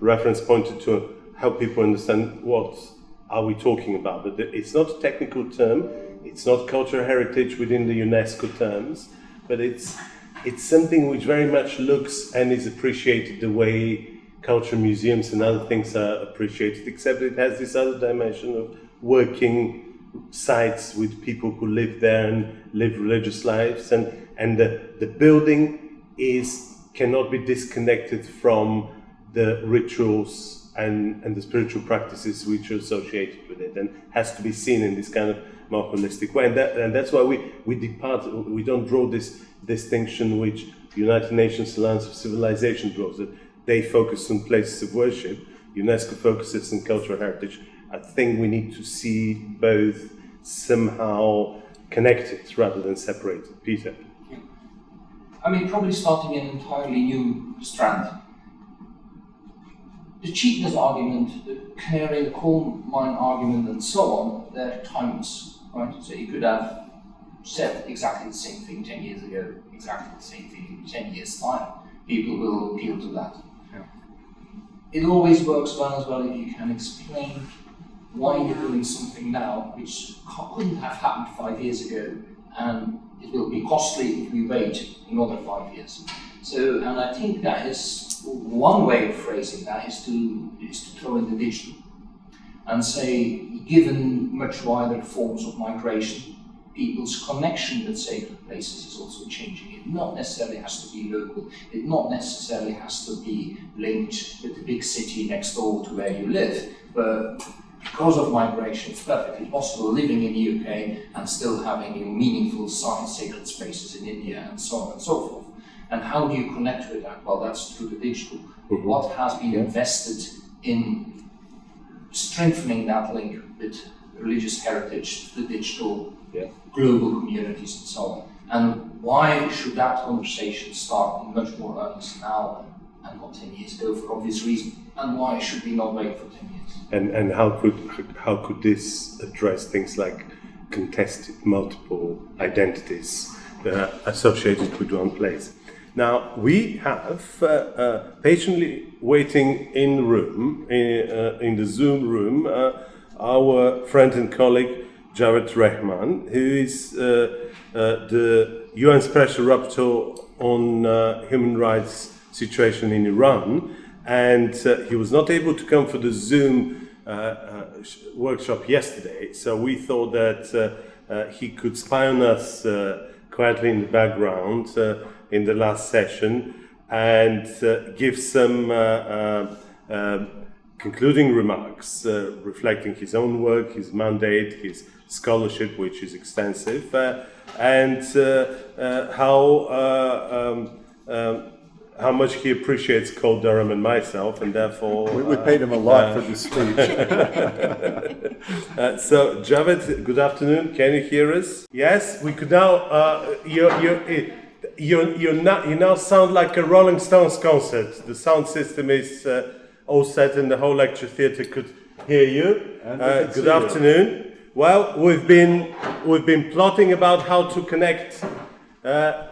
reference pointer to help people understand what are we talking about. But it's not a technical term. It's not cultural heritage within the UNESCO terms, but it's something which very much looks and is appreciated the way cultural museums and other things are appreciated, except it has this other dimension of working sites with people who live there and live religious lives, and the building cannot be disconnected from the rituals and the spiritual practices which are associated with it, and has to be seen in this kind of more holistic way. And that's why we don't draw this distinction which the United Nations Alliance of Civilization draws, that they focus on places of worship, UNESCO focuses on cultural heritage. I think we need to see both somehow connected rather than separated. Peter? I mean, probably starting an entirely new strand. The cheapness argument, the canary in the coal mine argument, and so on, they're timeless, right? So you could have said exactly the same thing 10 years ago, exactly the same thing in 10 years' time. People will appeal to that. Yeah. It always works well as well if you can explain why you're doing something now which couldn't have happened 5 years ago, and it will be costly if we wait another 5 years. So, and I think that is one way of phrasing that is to throw in the digital and say, given much wider forms of migration, people's connection with sacred places is also changing. It not necessarily has to be local. It not necessarily has to be linked with the big city next door to where you live, but because of migration, it's perfectly possible living in the UK and still having meaningful sacred spaces in India and so on and so forth. And how do you connect with that? Well, that's through the digital. Mm-hmm. What has been invested in strengthening that link with religious heritage, the digital, global communities and so on? And why should that conversation start in much more earnest now and not 10 years ago for obvious reasons? And why should we not wait for 10 years? And how could this address things like contested multiple identities associated with one place? Now, we have patiently waiting in the Zoom room, our friend and colleague Javed Rahman, who is the UN Special Rapporteur on human rights situation in Iran, and he was not able to come for the Zoom workshop yesterday, so we thought that he could spy on us quietly in the background in the last session and give some concluding remarks reflecting his own work, his mandate, his scholarship, which is extensive, and how much he appreciates Cole Durham and myself, and therefore we paid him a lot for this speech. So, Javed, good afternoon. Can you hear us? Yes, we could now. You now sound like a Rolling Stones concert. The sound system is all set, and the whole lecture theatre could hear you. Good afternoon. Well, we've been plotting about how to connect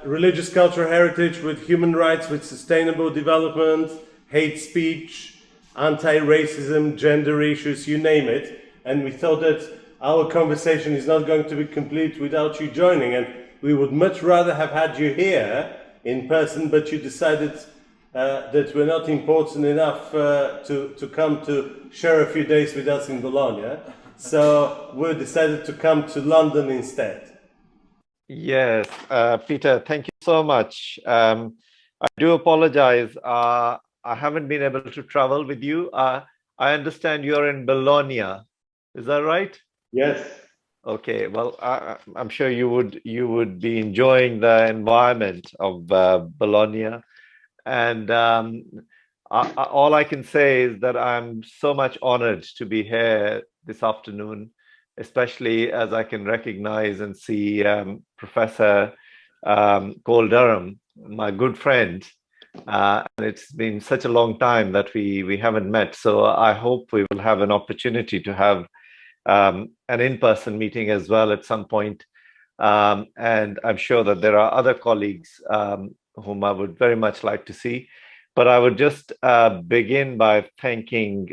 religious cultural heritage with human rights, with sustainable development, hate speech, anti-racism, gender issues, you name it. And we thought that our conversation is not going to be complete without you joining. And we would much rather have had you here in person, but you decided that we're not important enough to come to share a few days with us in Bologna. So we decided to come to London instead. Yes, Peter, thank you so much. I do apologize. I haven't been able to travel with you. I understand you're in Bologna. Is that right? Yes. Okay. Well, I'm sure you would be enjoying the environment of Bologna, and all I can say is that I'm so much honored to be here this afternoon, especially as I can recognize and see Professor Cole Durham, my good friend. And it's been such a long time that we haven't met. So I hope we will have an opportunity to have an in-person meeting as well at some point. And I'm sure that there are other colleagues whom I would very much like to see. But I would just begin by thanking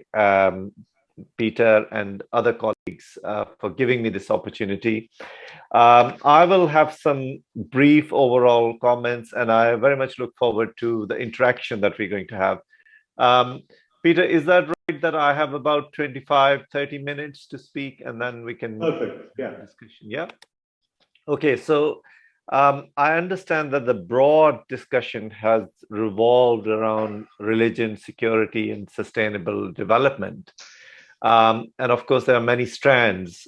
Peter and other colleagues for giving me this opportunity. I will have some brief overall comments, and I very much look forward to the interaction that we're going to have. Peter, is that right that I have about 25-30 minutes to speak, and then we can Perfect. Yeah. discussion? Yeah. Okay, so I understand that the broad discussion has revolved around religion, security, and sustainable development. And of course, there are many strands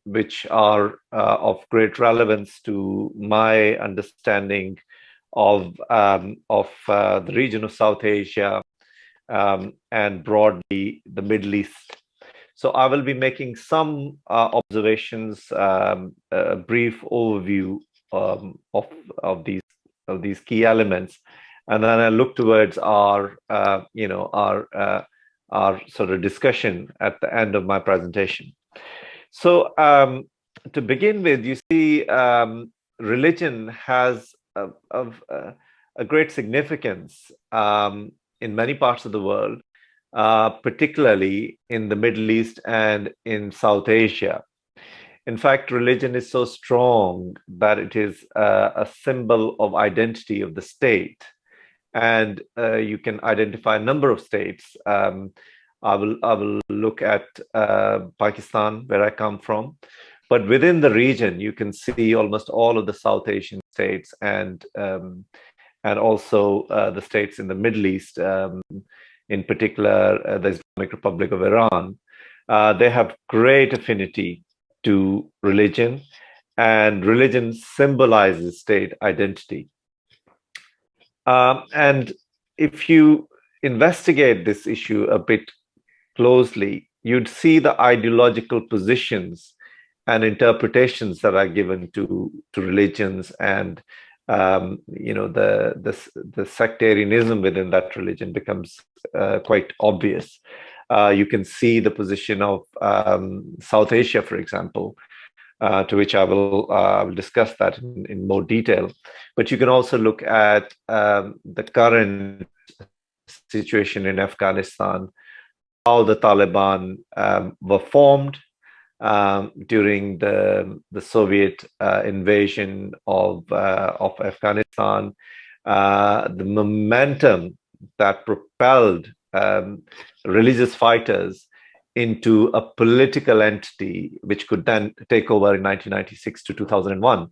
which are of great relevance to my understanding of the region of South Asia and broadly the Middle East. So I will be making some observations, a brief overview of these key elements, and then I look towards our sort of discussion at the end of my presentation. So to begin with, you see, religion has a great significance in many parts of the world, particularly in the Middle East and in South Asia. In fact, religion is so strong that it is a symbol of identity of the state. And you can identify a number of states. I will look at Pakistan, where I come from. But within the region, you can see almost all of the South Asian states and also the states in the Middle East, in particular, the Islamic Republic of Iran. They have great affinity to religion, and religion symbolizes state identity. And if you investigate this issue a bit closely, you'd see the ideological positions and interpretations that are given to religions, and the sectarianism within that religion becomes quite obvious. You can see the position of South Asia, for example, to which I will discuss that in more detail. But you can also look at the current situation in Afghanistan, how the Taliban were formed during the Soviet invasion of Afghanistan, the momentum that propelled religious fighters into a political entity which could then take over in 1996 to 2001.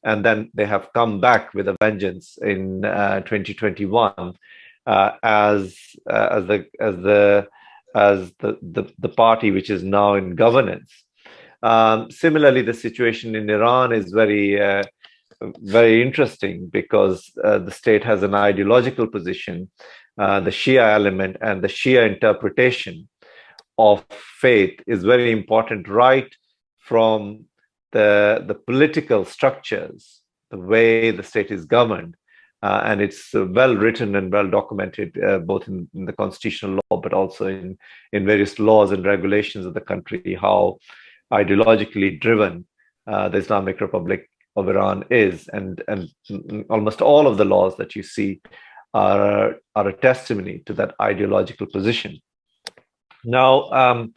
And then they have come back with a vengeance in 2021 as the party which is now in governance. Similarly, the situation in Iran is very interesting, because the state has an ideological position, the Shia element, and the Shia interpretation of faith is very important, right from the political structures, the way the state is governed. And it's well written and well documented, both in the constitutional law, but also in various laws and regulations of the country, how ideologically driven the Islamic Republic of Iran is. And almost all of the laws that you see are a testimony to that ideological position. Now,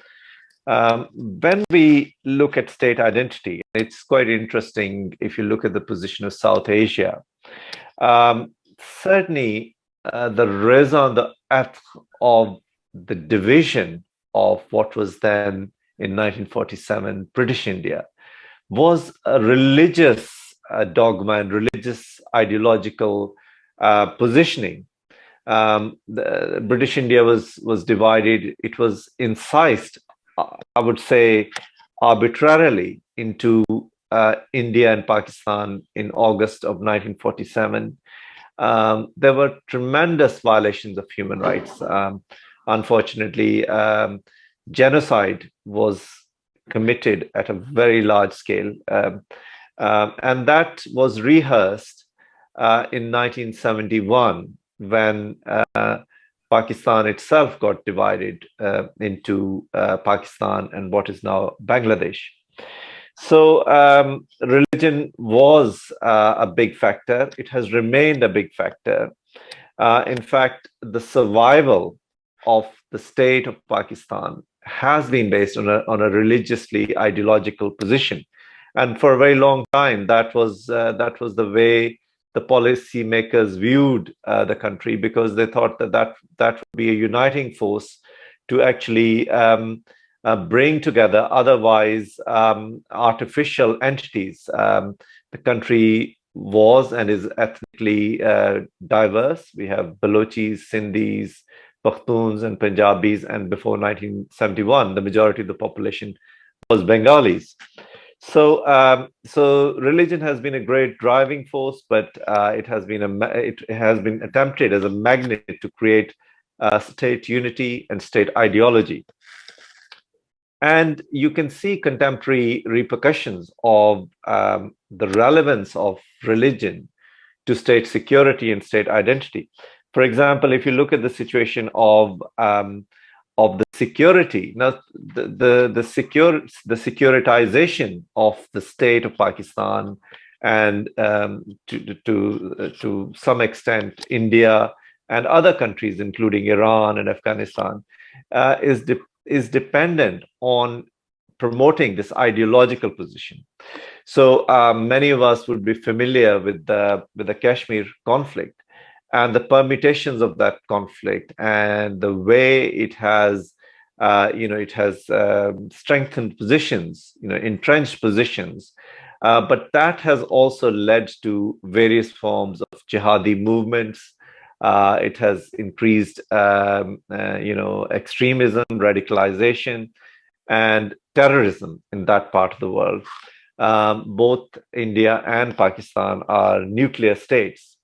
when we look at state identity, it's quite interesting if you look at the position of South Asia. Certainly, the raison d'etre of the division of what was then in 1947 British India was a religious dogma and religious ideological positioning. The British India was divided. It was incised, I would say, arbitrarily into India and Pakistan in August of 1947. There were tremendous violations of human rights. Unfortunately, genocide was committed at a very large scale, and that was rehearsed in 1971 when Pakistan itself got divided into Pakistan and what is now Bangladesh. So religion was a big factor. It has remained a big factor. In fact, the survival of the state of Pakistan has been based on a religiously ideological position, and for a very long time that was the way the policymakers viewed the country, because they thought that would be a uniting force to actually bring together otherwise artificial entities. The country was and is ethnically diverse. We have Balochis, Sindhis, Pakhtuns, and Punjabis, and before 1971, the majority of the population was Bengalis. So religion has been a great driving force, but it has been attempted as a magnet to create state unity and state ideology. And you can see contemporary repercussions of the relevance of religion to state security and state identity. For example, if you look at the situation of the security, now the securitization of the state of Pakistan, and to some extent India and other countries, including Iran and Afghanistan, is dependent on promoting this ideological position. So many of us would be familiar with the Kashmir conflict and the permutations of that conflict and the way it has strengthened positions, entrenched positions. But that has also led to various forms of jihadi movements. It has increased, extremism, radicalization, and terrorism in that part of the world. Both India and Pakistan are nuclear states,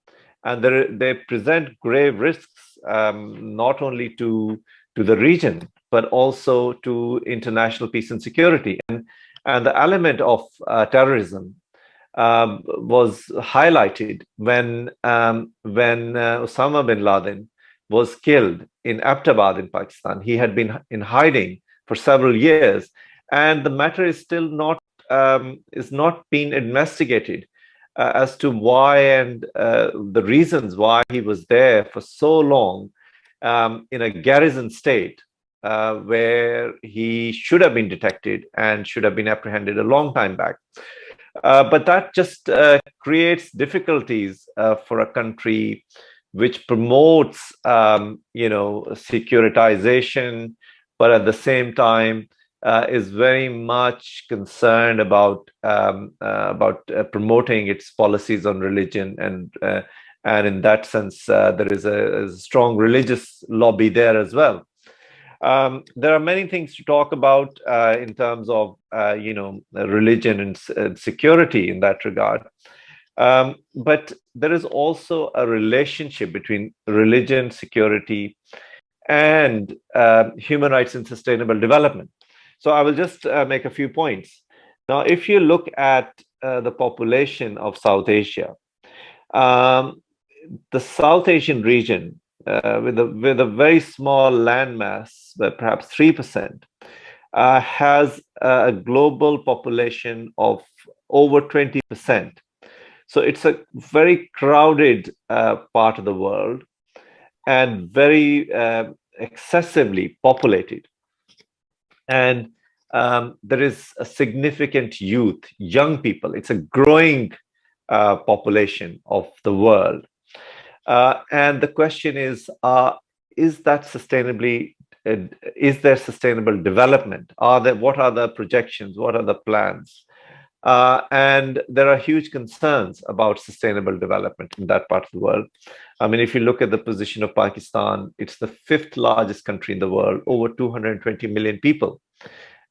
and they present grave risks not only to the region but also to international peace and security. And the element of terrorism was highlighted when Osama bin Laden was killed in Abbottabad in Pakistan. He had been in hiding for several years, and the matter is still not being investigated as to why and the reasons why he was there for so long in a garrison state where he should have been detected and should have been apprehended a long time back. But that just creates difficulties for a country which promotes, securitization, but at the same time is very much concerned about promoting its policies on religion, and in that sense, there is a strong religious lobby there as well. There are many things to talk about in terms of religion and security in that regard. But there is also a relationship between religion, security, and human rights and sustainable development. So I will just make a few points. Now, if you look at the population of South Asia, the South Asian region, with a very small landmass, perhaps 3%, has a global population of over 20%. So it's a very crowded part of the world and very excessively populated. And there is a significant youth, young people. It's a growing population of the world. And the question is there sustainable development? What are the projections? What are the plans? And there are huge concerns about sustainable development in that part of the world. I mean, if you look at the position of Pakistan, it's the 5th largest country in the world, over 220 million people.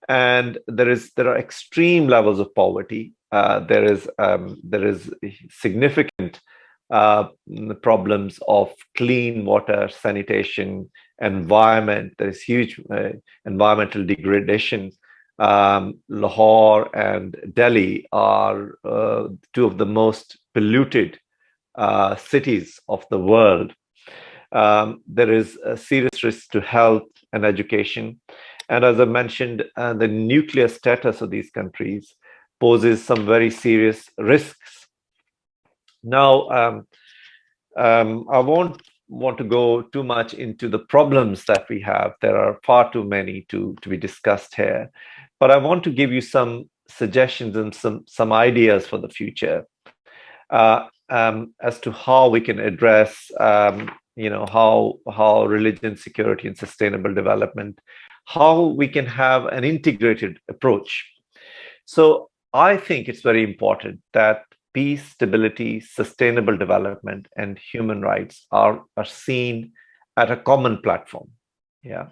And there are extreme levels of poverty. There is significant problems of clean water, sanitation, environment. There is huge environmental degradation. Lahore and Delhi are two of the most polluted cities of the world. There is a serious risk to health and education. And as I mentioned, the nuclear status of these countries poses some very serious risks. Now, I won't want to go too much into the problems that we have. There are far too many to be discussed here. But I want to give you some suggestions and some ideas for the future as to how we can address, how religion, security, and sustainable development, how we can have an integrated approach. So I think it's very important that peace, stability, sustainable development, and human rights are seen at a common platform. Yeah.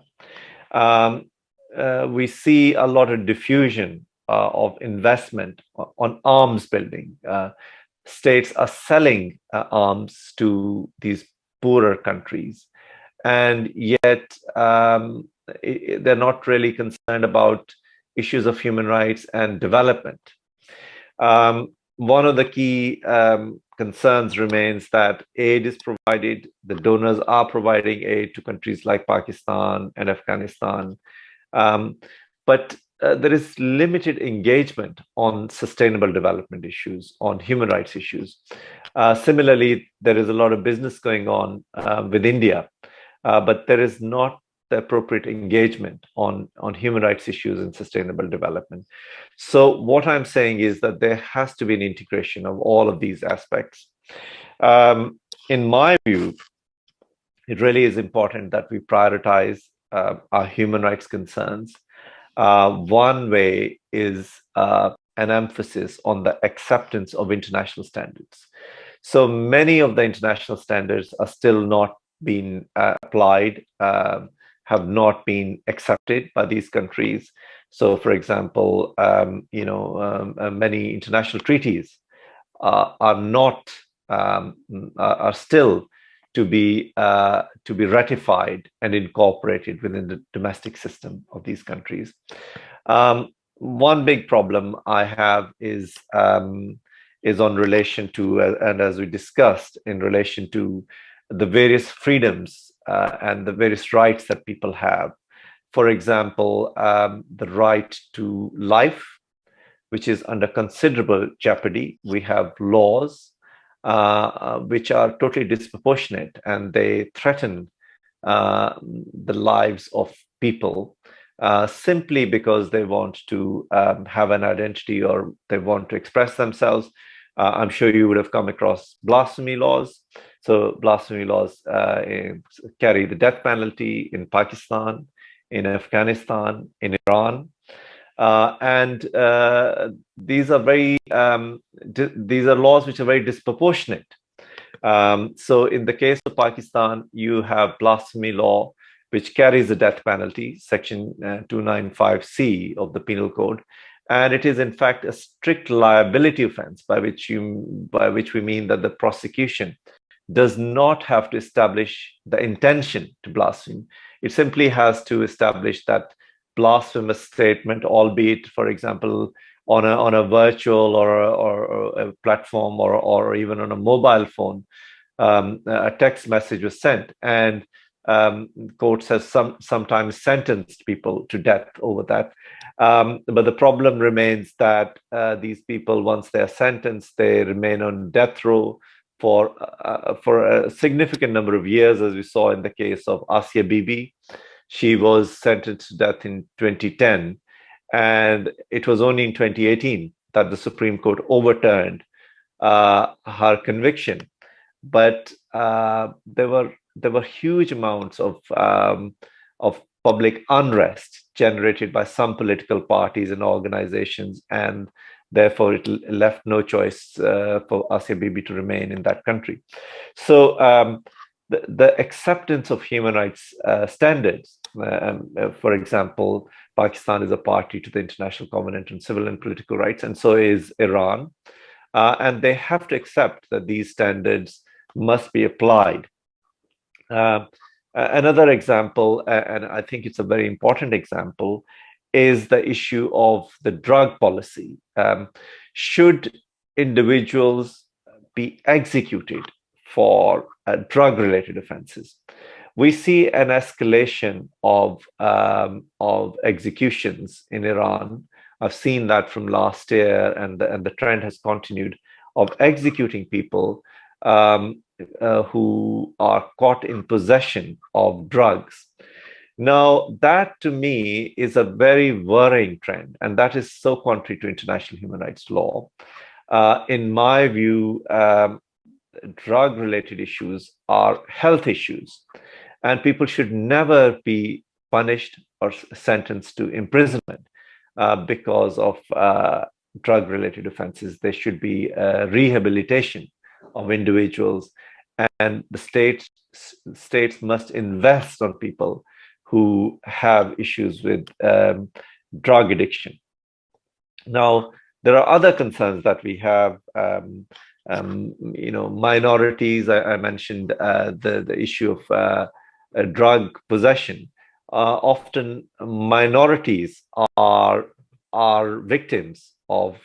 We see a lot of diffusion of investment on arms building. States are selling arms to these poorer countries, and yet they're not really concerned about issues of human rights and development. One of the key concerns remains that aid is provided, the donors are providing aid to countries like Pakistan and Afghanistan, but there is limited engagement on sustainable development issues, on human rights issues. Similarly, there is a lot of business going on with India, but there is not the appropriate engagement on human rights issues and sustainable development. So what I'm saying is that there has to be an integration of all of these aspects. In my view, it really is important that we prioritize our human rights concerns. One way is an emphasis on the acceptance of international standards. So many of the international standards are still not being applied, have not been accepted by these countries. So, for example, many international treaties are still to be ratified and incorporated within the domestic system of these countries. One big problem I have is on relation to, and as we discussed, in relation to the various freedoms and the various rights that people have. For example, the right to life, which is under considerable jeopardy. We have laws which are totally disproportionate, and they threaten the lives of people simply because they want to have an identity or they want to express themselves. I'm sure you would have come across blasphemy laws. So blasphemy laws carry the death penalty in Pakistan, in Afghanistan, in Iran. And these are laws which are very disproportionate. So in the case of Pakistan, you have blasphemy law, which carries the death penalty, section 295C of the Penal Code. And it is in fact a strict liability offense, by which we mean that the prosecution does not have to establish the intention to blaspheme. It simply has to establish that blasphemous statement, albeit, for example, on a virtual or a platform or even on a mobile phone, a text message was sent, and courts have sometimes sentenced people to death over that. But the problem remains that these people, once they are sentenced, they remain on death row for a significant number of years, as we saw in the case of Asia Bibi. She was sentenced to death in 2010, and it was only in 2018 that the Supreme Court overturned her conviction. But there were huge amounts of public unrest generated by some political parties and organizations, and therefore it left no choice for Asia Bibi to remain in that country. So the acceptance of human rights standards, for example, Pakistan is a party to the International Covenant on Civil and Political Rights, and so is Iran. And they have to accept that these standards must be applied. Another example, and I think it's a very important example, is the issue of the drug policy. Should individuals be executed for drug-related offenses? We see an escalation of executions in Iran. I've seen that from last year, and the trend has continued of executing people who are caught in possession of drugs. Now, that to me is a very worrying trend, and that is so contrary to international human rights law. In my view, drug-related issues are health issues, and people should never be punished or sentenced to imprisonment because of drug-related offenses. There should be rehabilitation of individuals, and the states must invest on people who have issues with drug addiction. Now, there are other concerns that we have. Minorities. I mentioned the issue of drug possession. Often, minorities are victims of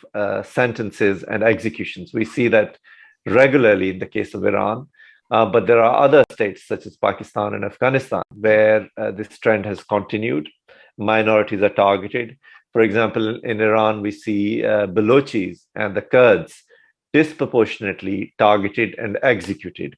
sentences and executions. We see that regularly in the case of Iran, but there are other states such as Pakistan and Afghanistan where this trend has continued. Minorities are targeted. For example, in Iran, we see Balochis and the Kurds disproportionately targeted and executed.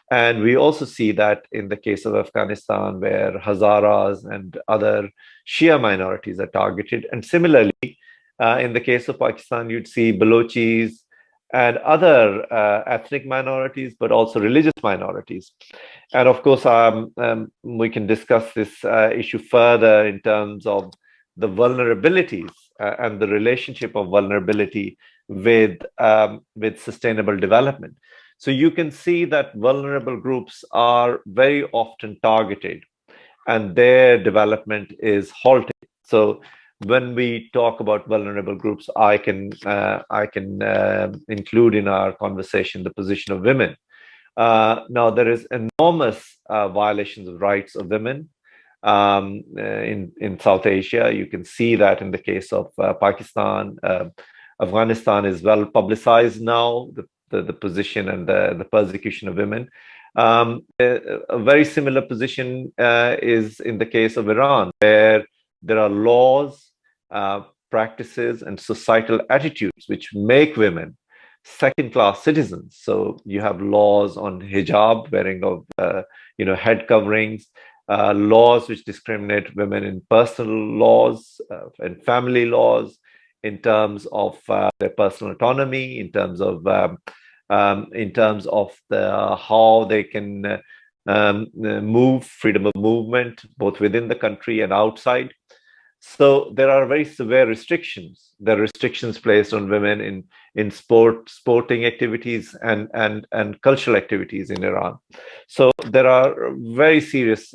And we also see that in the case of Afghanistan, where Hazaras and other Shia minorities are targeted. And similarly, in the case of Pakistan, you'd see Balochis and other ethnic minorities, but also religious minorities. And of course, we can discuss this issue further in terms of the vulnerabilities and the relationship of vulnerability with sustainable development. So you can see that vulnerable groups are very often targeted and their development is halted. So when we talk about vulnerable groups, I can include in our conversation the position of women. Now, there is enormous violations of rights of women in South Asia. You can see that in the case of Pakistan. Afghanistan is well publicized now, the position and the persecution of women. A very similar position is in the case of Iran, where there are laws, practices, and societal attitudes which make women second-class citizens. So you have laws on hijab, wearing of head coverings, laws which discriminate women in personal laws and family laws, in terms of their personal autonomy, in terms of how they can move, freedom of movement, both within the country and outside. So there are very severe restrictions. There are restrictions placed on women in sporting activities and cultural activities in Iran. So there are very serious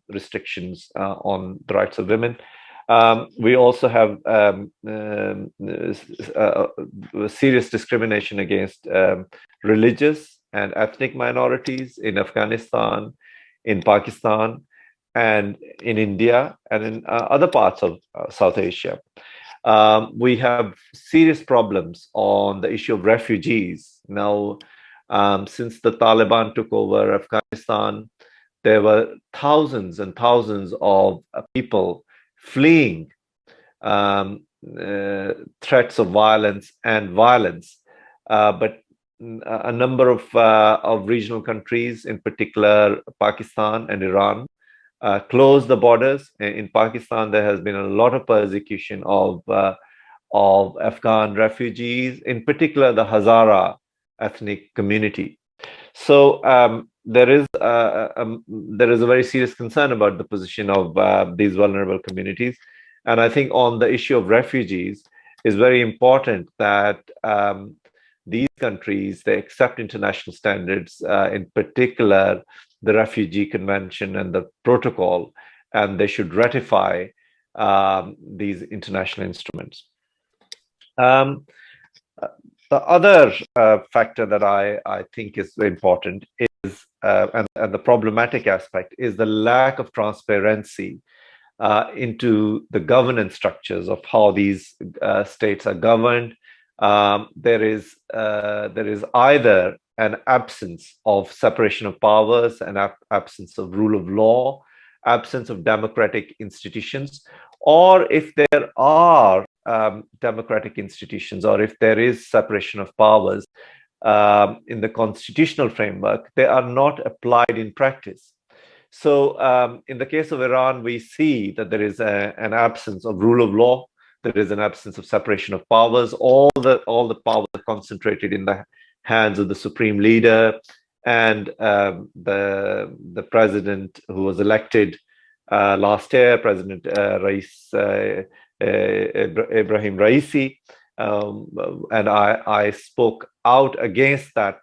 restrictions on the rights of women. We also have serious discrimination against religious and ethnic minorities in Afghanistan, in Pakistan, and in India, and in other parts of South Asia. We have serious problems on the issue of refugees. Now, since the Taliban took over Afghanistan, there were thousands and thousands of people fleeing threats of violence and violence. But a number of regional countries, in particular Pakistan and Iran, closed the borders. In Pakistan, there has been a lot of persecution of Afghan refugees, in particular the Hazara ethnic community. So there is a very serious concern about the position of these vulnerable communities. And I think on the issue of refugees, it's very important that these countries, they accept international standards, in particular the Refugee Convention and the protocol, and they should ratify these international instruments. The other factor that I think is very important is, and the problematic aspect, is the lack of transparency into the governance structures of how these states are governed. There is either an absence of separation of powers, an absence of rule of law, absence of democratic institutions, or if there are democratic institutions, or if there is separation of powers in the constitutional framework, they are not applied in practice. So in the case of Iran, we see that there is an absence of rule of law, there is an absence of separation of powers. All the power concentrated in the hands of the supreme leader and the president who was elected last year, President Ibrahim Raisi. and I spoke out against that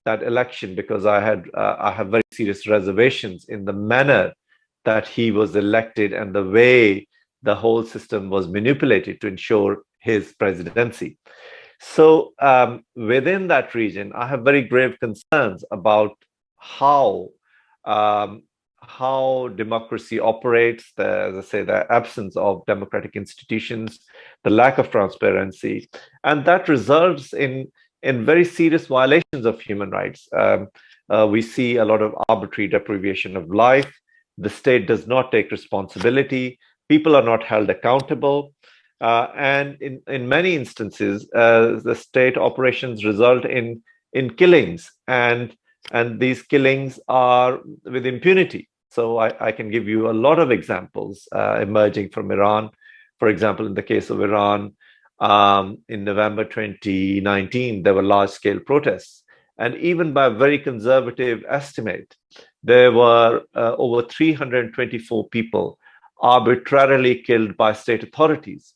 election because I have very serious reservations in the manner that he was elected and the way the whole system was manipulated to ensure his presidency. So within that region, I have very grave concerns about how democracy operates, as I say, the absence of democratic institutions, the lack of transparency, and that results in very serious violations of human rights. We see a lot of arbitrary deprivation of life. The state does not take responsibility. People are not held accountable. And in many instances, the state operations result in killings, and these killings are with impunity. So I can give you a lot of examples emerging from Iran. For example, in the case of Iran, in November 2019, there were large-scale protests. And even by a very conservative estimate, there were over 324 people arbitrarily killed by state authorities.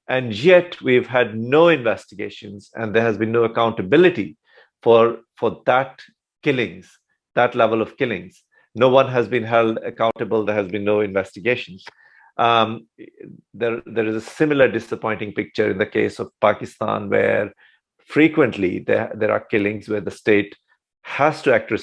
And yet we've had no investigations, and there has been no accountability for that killings, that level of killings. No one has been held accountable. There has been no investigations. There is a similar disappointing picture in the case of Pakistan, where frequently there are killings where the state has to act with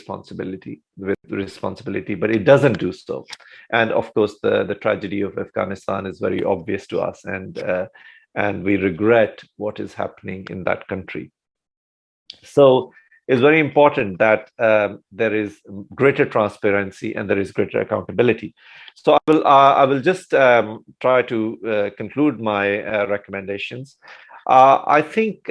responsibility, but it doesn't do so. And of course, the tragedy of Afghanistan is very obvious to us, and we regret what is happening in that country. So it's very important that there is greater transparency and there is greater accountability. So I will just try to conclude my recommendations. I think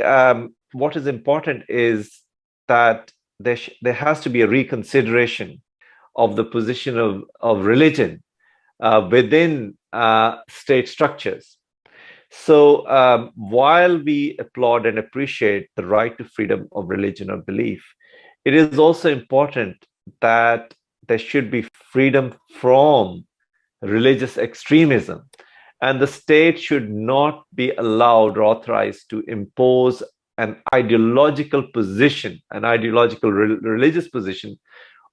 what is important is that there has to be a reconsideration of the position of religion within state structures. So while we applaud and appreciate the right to freedom of religion or belief, it is also important that there should be freedom from religious extremism, and the state should not be allowed or authorized to impose an ideological position, an ideological religious position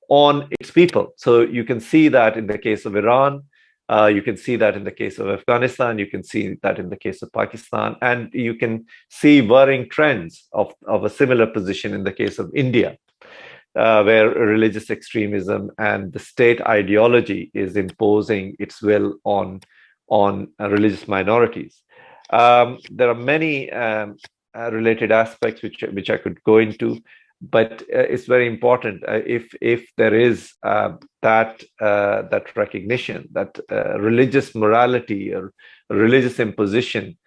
on its people. So you can see that in the case of Iran, you can see that in the case of Afghanistan, you can see that in the case of Pakistan, and you can see varying trends of a similar position in the case of India, where religious extremism and the state ideology is imposing its will on religious minorities. There are many related aspects which I could go into, but it's very important if there is that recognition that religious morality or religious imposition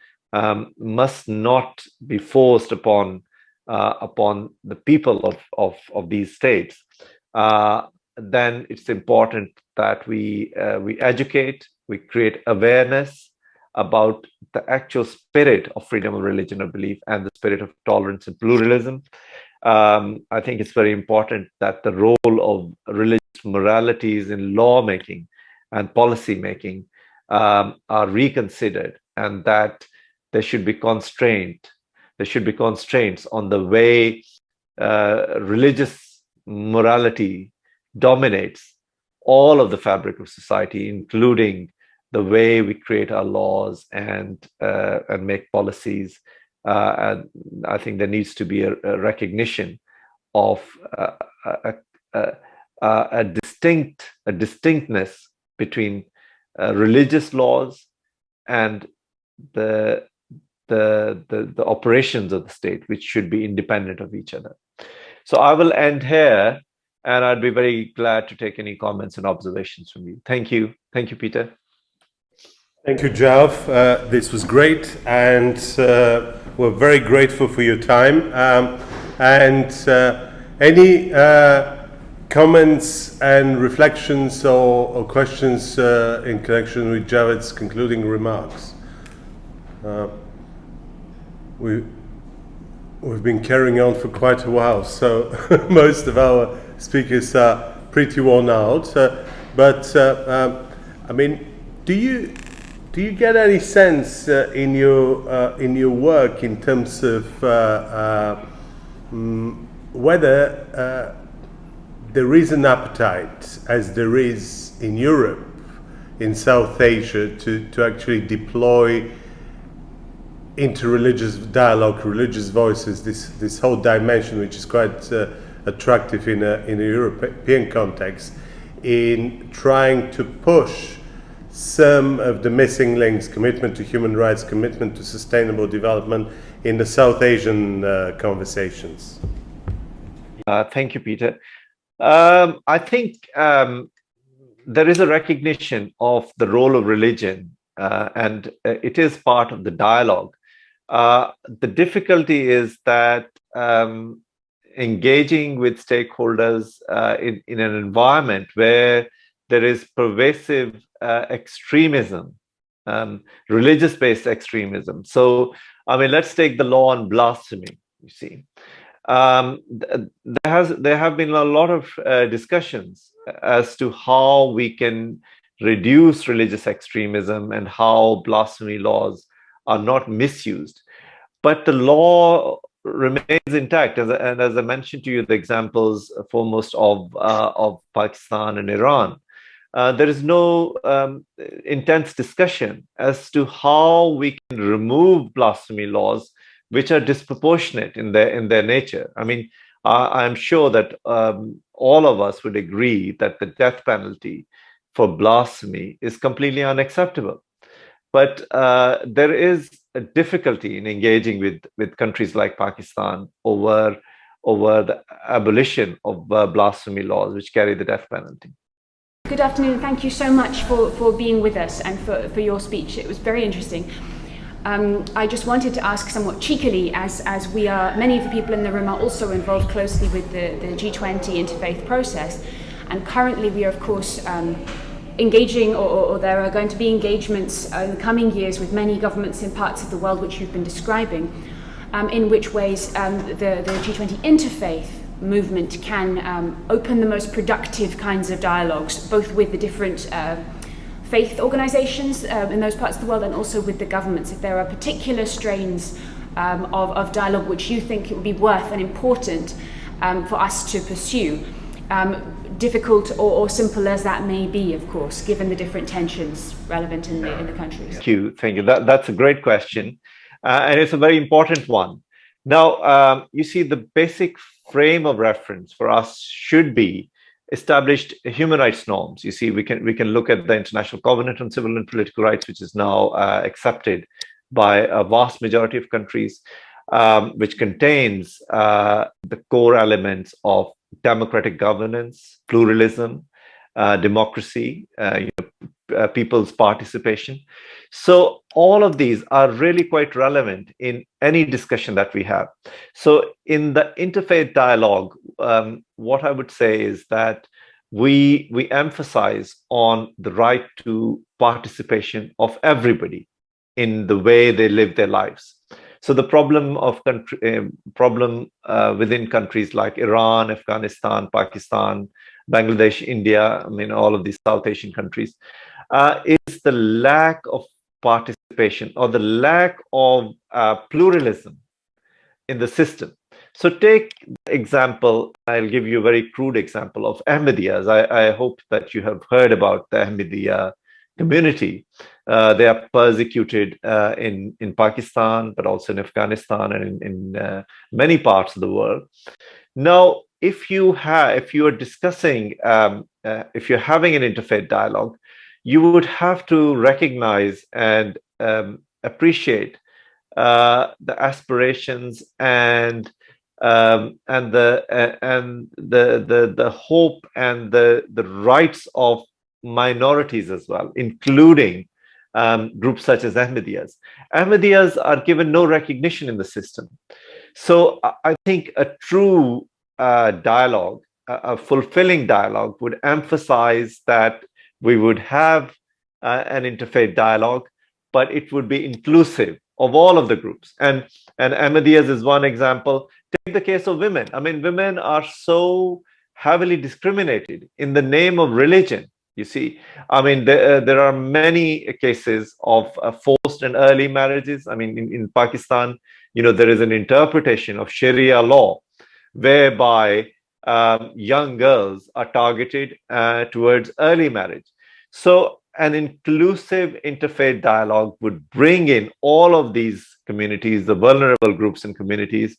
must not be forced upon the people of these states. Then it's important that we educate, we create awareness about the actual spirit of freedom of religion or belief and the spirit of tolerance and pluralism. I think it's very important that the role of religious moralities in lawmaking and policy making are reconsidered, and that there should be constraints on the way religious morality dominates all of the fabric of society, including the way we create our laws and make policies. And I think there needs to be a recognition of a distinctness between religious laws and the operations of the state, which should be independent of each other. So I will end here, and I'd be very glad to take any comments and observations from you. Thank you. Thank you, Peter. Thank you, Jav. This was great, and we're very grateful for your time. Any comments and reflections or questions in connection with Javad's concluding remarks? We've been carrying on for quite a while, so most of our speakers are pretty worn out. I mean, do do you get any sense in your work in terms of whether there is an appetite, as there is in Europe, in South Asia, to actually deploy interreligious dialogue, religious voices, this whole dimension, which is quite attractive in a European context, in trying to push some of the missing links, commitment to human rights, commitment to sustainable development in the South Asian conversations? Thank you, Peter. I think there is a recognition of the role of religion, and it is part of the dialogue. The difficulty is that engaging with stakeholders in an environment where there is pervasive extremism, religious-based extremism. So, I mean, let's take the law on blasphemy, you see. There have been a lot of discussions as to how we can reduce religious extremism and how blasphemy laws are not misused. But the law remains intact, and as I mentioned to you, the examples foremost of Pakistan and Iran. There is no intense discussion as to how we can remove blasphemy laws which are disproportionate in their nature. I mean, I'm sure that all of us would agree that the death penalty for blasphemy is completely unacceptable. But there is a difficulty in engaging with countries like Pakistan over the abolition of blasphemy laws which carry the death penalty. Good afternoon. Thank you so much for being with us and for your speech. It was very interesting. I just wanted to ask somewhat cheekily, as many of the people in the room are also involved closely with the G20 interfaith process, and currently we are, of course, engaging, or there are going to be engagements in the coming years with many governments in parts of the world which you've been describing, in which ways the G20 interfaith movement can open the most productive kinds of dialogues, both with the different faith organizations in those parts of the world and also with the governments. If there are particular strains of dialogue which you think it would be worth and important for us to pursue, difficult or simple as that may be, of course, given the different tensions relevant in the countries. Thank you. That's a great question, and it's a very important one. Now, you see, the basic frame of reference for us should be established human rights norms. You see, we can look at the International Covenant on Civil and Political Rights, which is now accepted by a vast majority of countries, which contains the core elements of democratic governance, pluralism, democracy, people's participation. So all of these are really quite relevant in any discussion that we have. So in the interfaith dialogue, what I would say is that we emphasize on the right to participation of everybody in the way they live their lives. So the problem within countries like Iran, Afghanistan, Pakistan, Bangladesh, India, I mean, all of these South Asian countries, is the lack of participation or the lack of pluralism in the system. So take the example, I'll give you a very crude example of Ahmadiyas. I hope that you have heard about the Ahmadiyya community. They are persecuted in Pakistan, but also in Afghanistan and in many parts of the world. Now, if you are discussing, if you're having an interfaith dialogue, you would have to recognize and appreciate the aspirations and the hope and the rights of minorities as well, including groups such as Ahmadiyas. Ahmadiyas are given no recognition in the system. So I think a true dialogue, a fulfilling dialogue, would emphasize that we would have an interfaith dialogue, but it would be inclusive of all of the groups. And Ahmadiyas is one example. Take the case of women. I mean, women are so heavily discriminated in the name of religion You see, I mean, there are many cases of forced and early marriages. I mean, in Pakistan, there is an interpretation of Sharia law whereby young girls are targeted towards early marriage. So an inclusive interfaith dialogue would bring in all of these communities, the vulnerable groups and communities,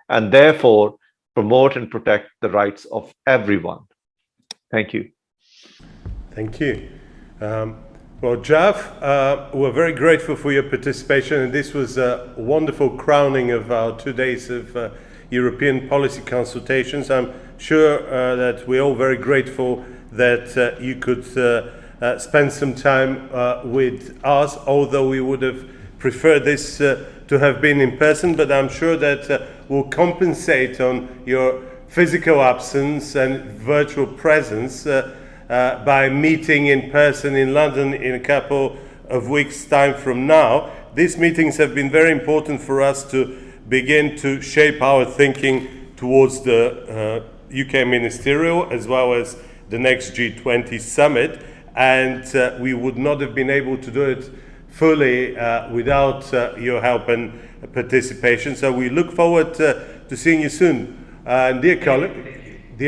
and therefore promote and protect the rights of everyone. Thank you. Thank you. Well, Jav, we're very grateful for your participation, and this was a wonderful crowning of our 2 days of European policy consultations. I'm sure that we're all very grateful that you could spend some time with us, although we would have preferred this to have been in person, but I'm sure that we'll compensate on your physical absence and virtual presence by meeting in person in London in a couple of weeks' time from now. These meetings have been very important for us to begin to shape our thinking towards the UK Ministerial as well as the next G20 summit, and we would not have been able to do it fully without your help and participation. So we look forward to seeing you soon. Dear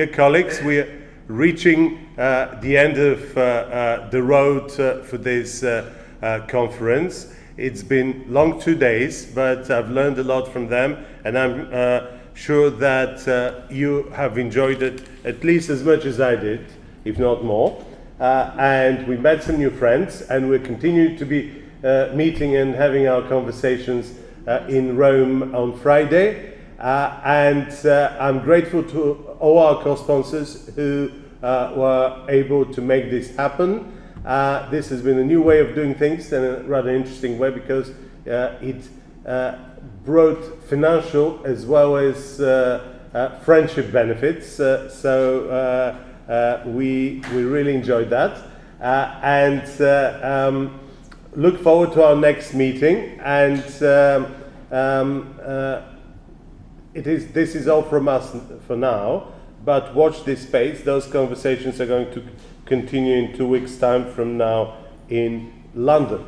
colleagues, we are reaching the end of the road for this conference. It's been long 2 days, but I've learned a lot from them, and I'm sure that you have enjoyed it at least as much as I did, if not more. And we met some new friends, and we're continuing to be meeting and having our conversations in Rome on Friday. And I'm grateful to all our co-sponsors who were able to make this happen. This has been a new way of doing things in a rather interesting way, because it brought financial as well as friendship benefits. So we really enjoyed that. And look forward to our next meeting. And this is all from us for now, but watch this space. Those conversations are going to continue in 2 weeks' time from now in London.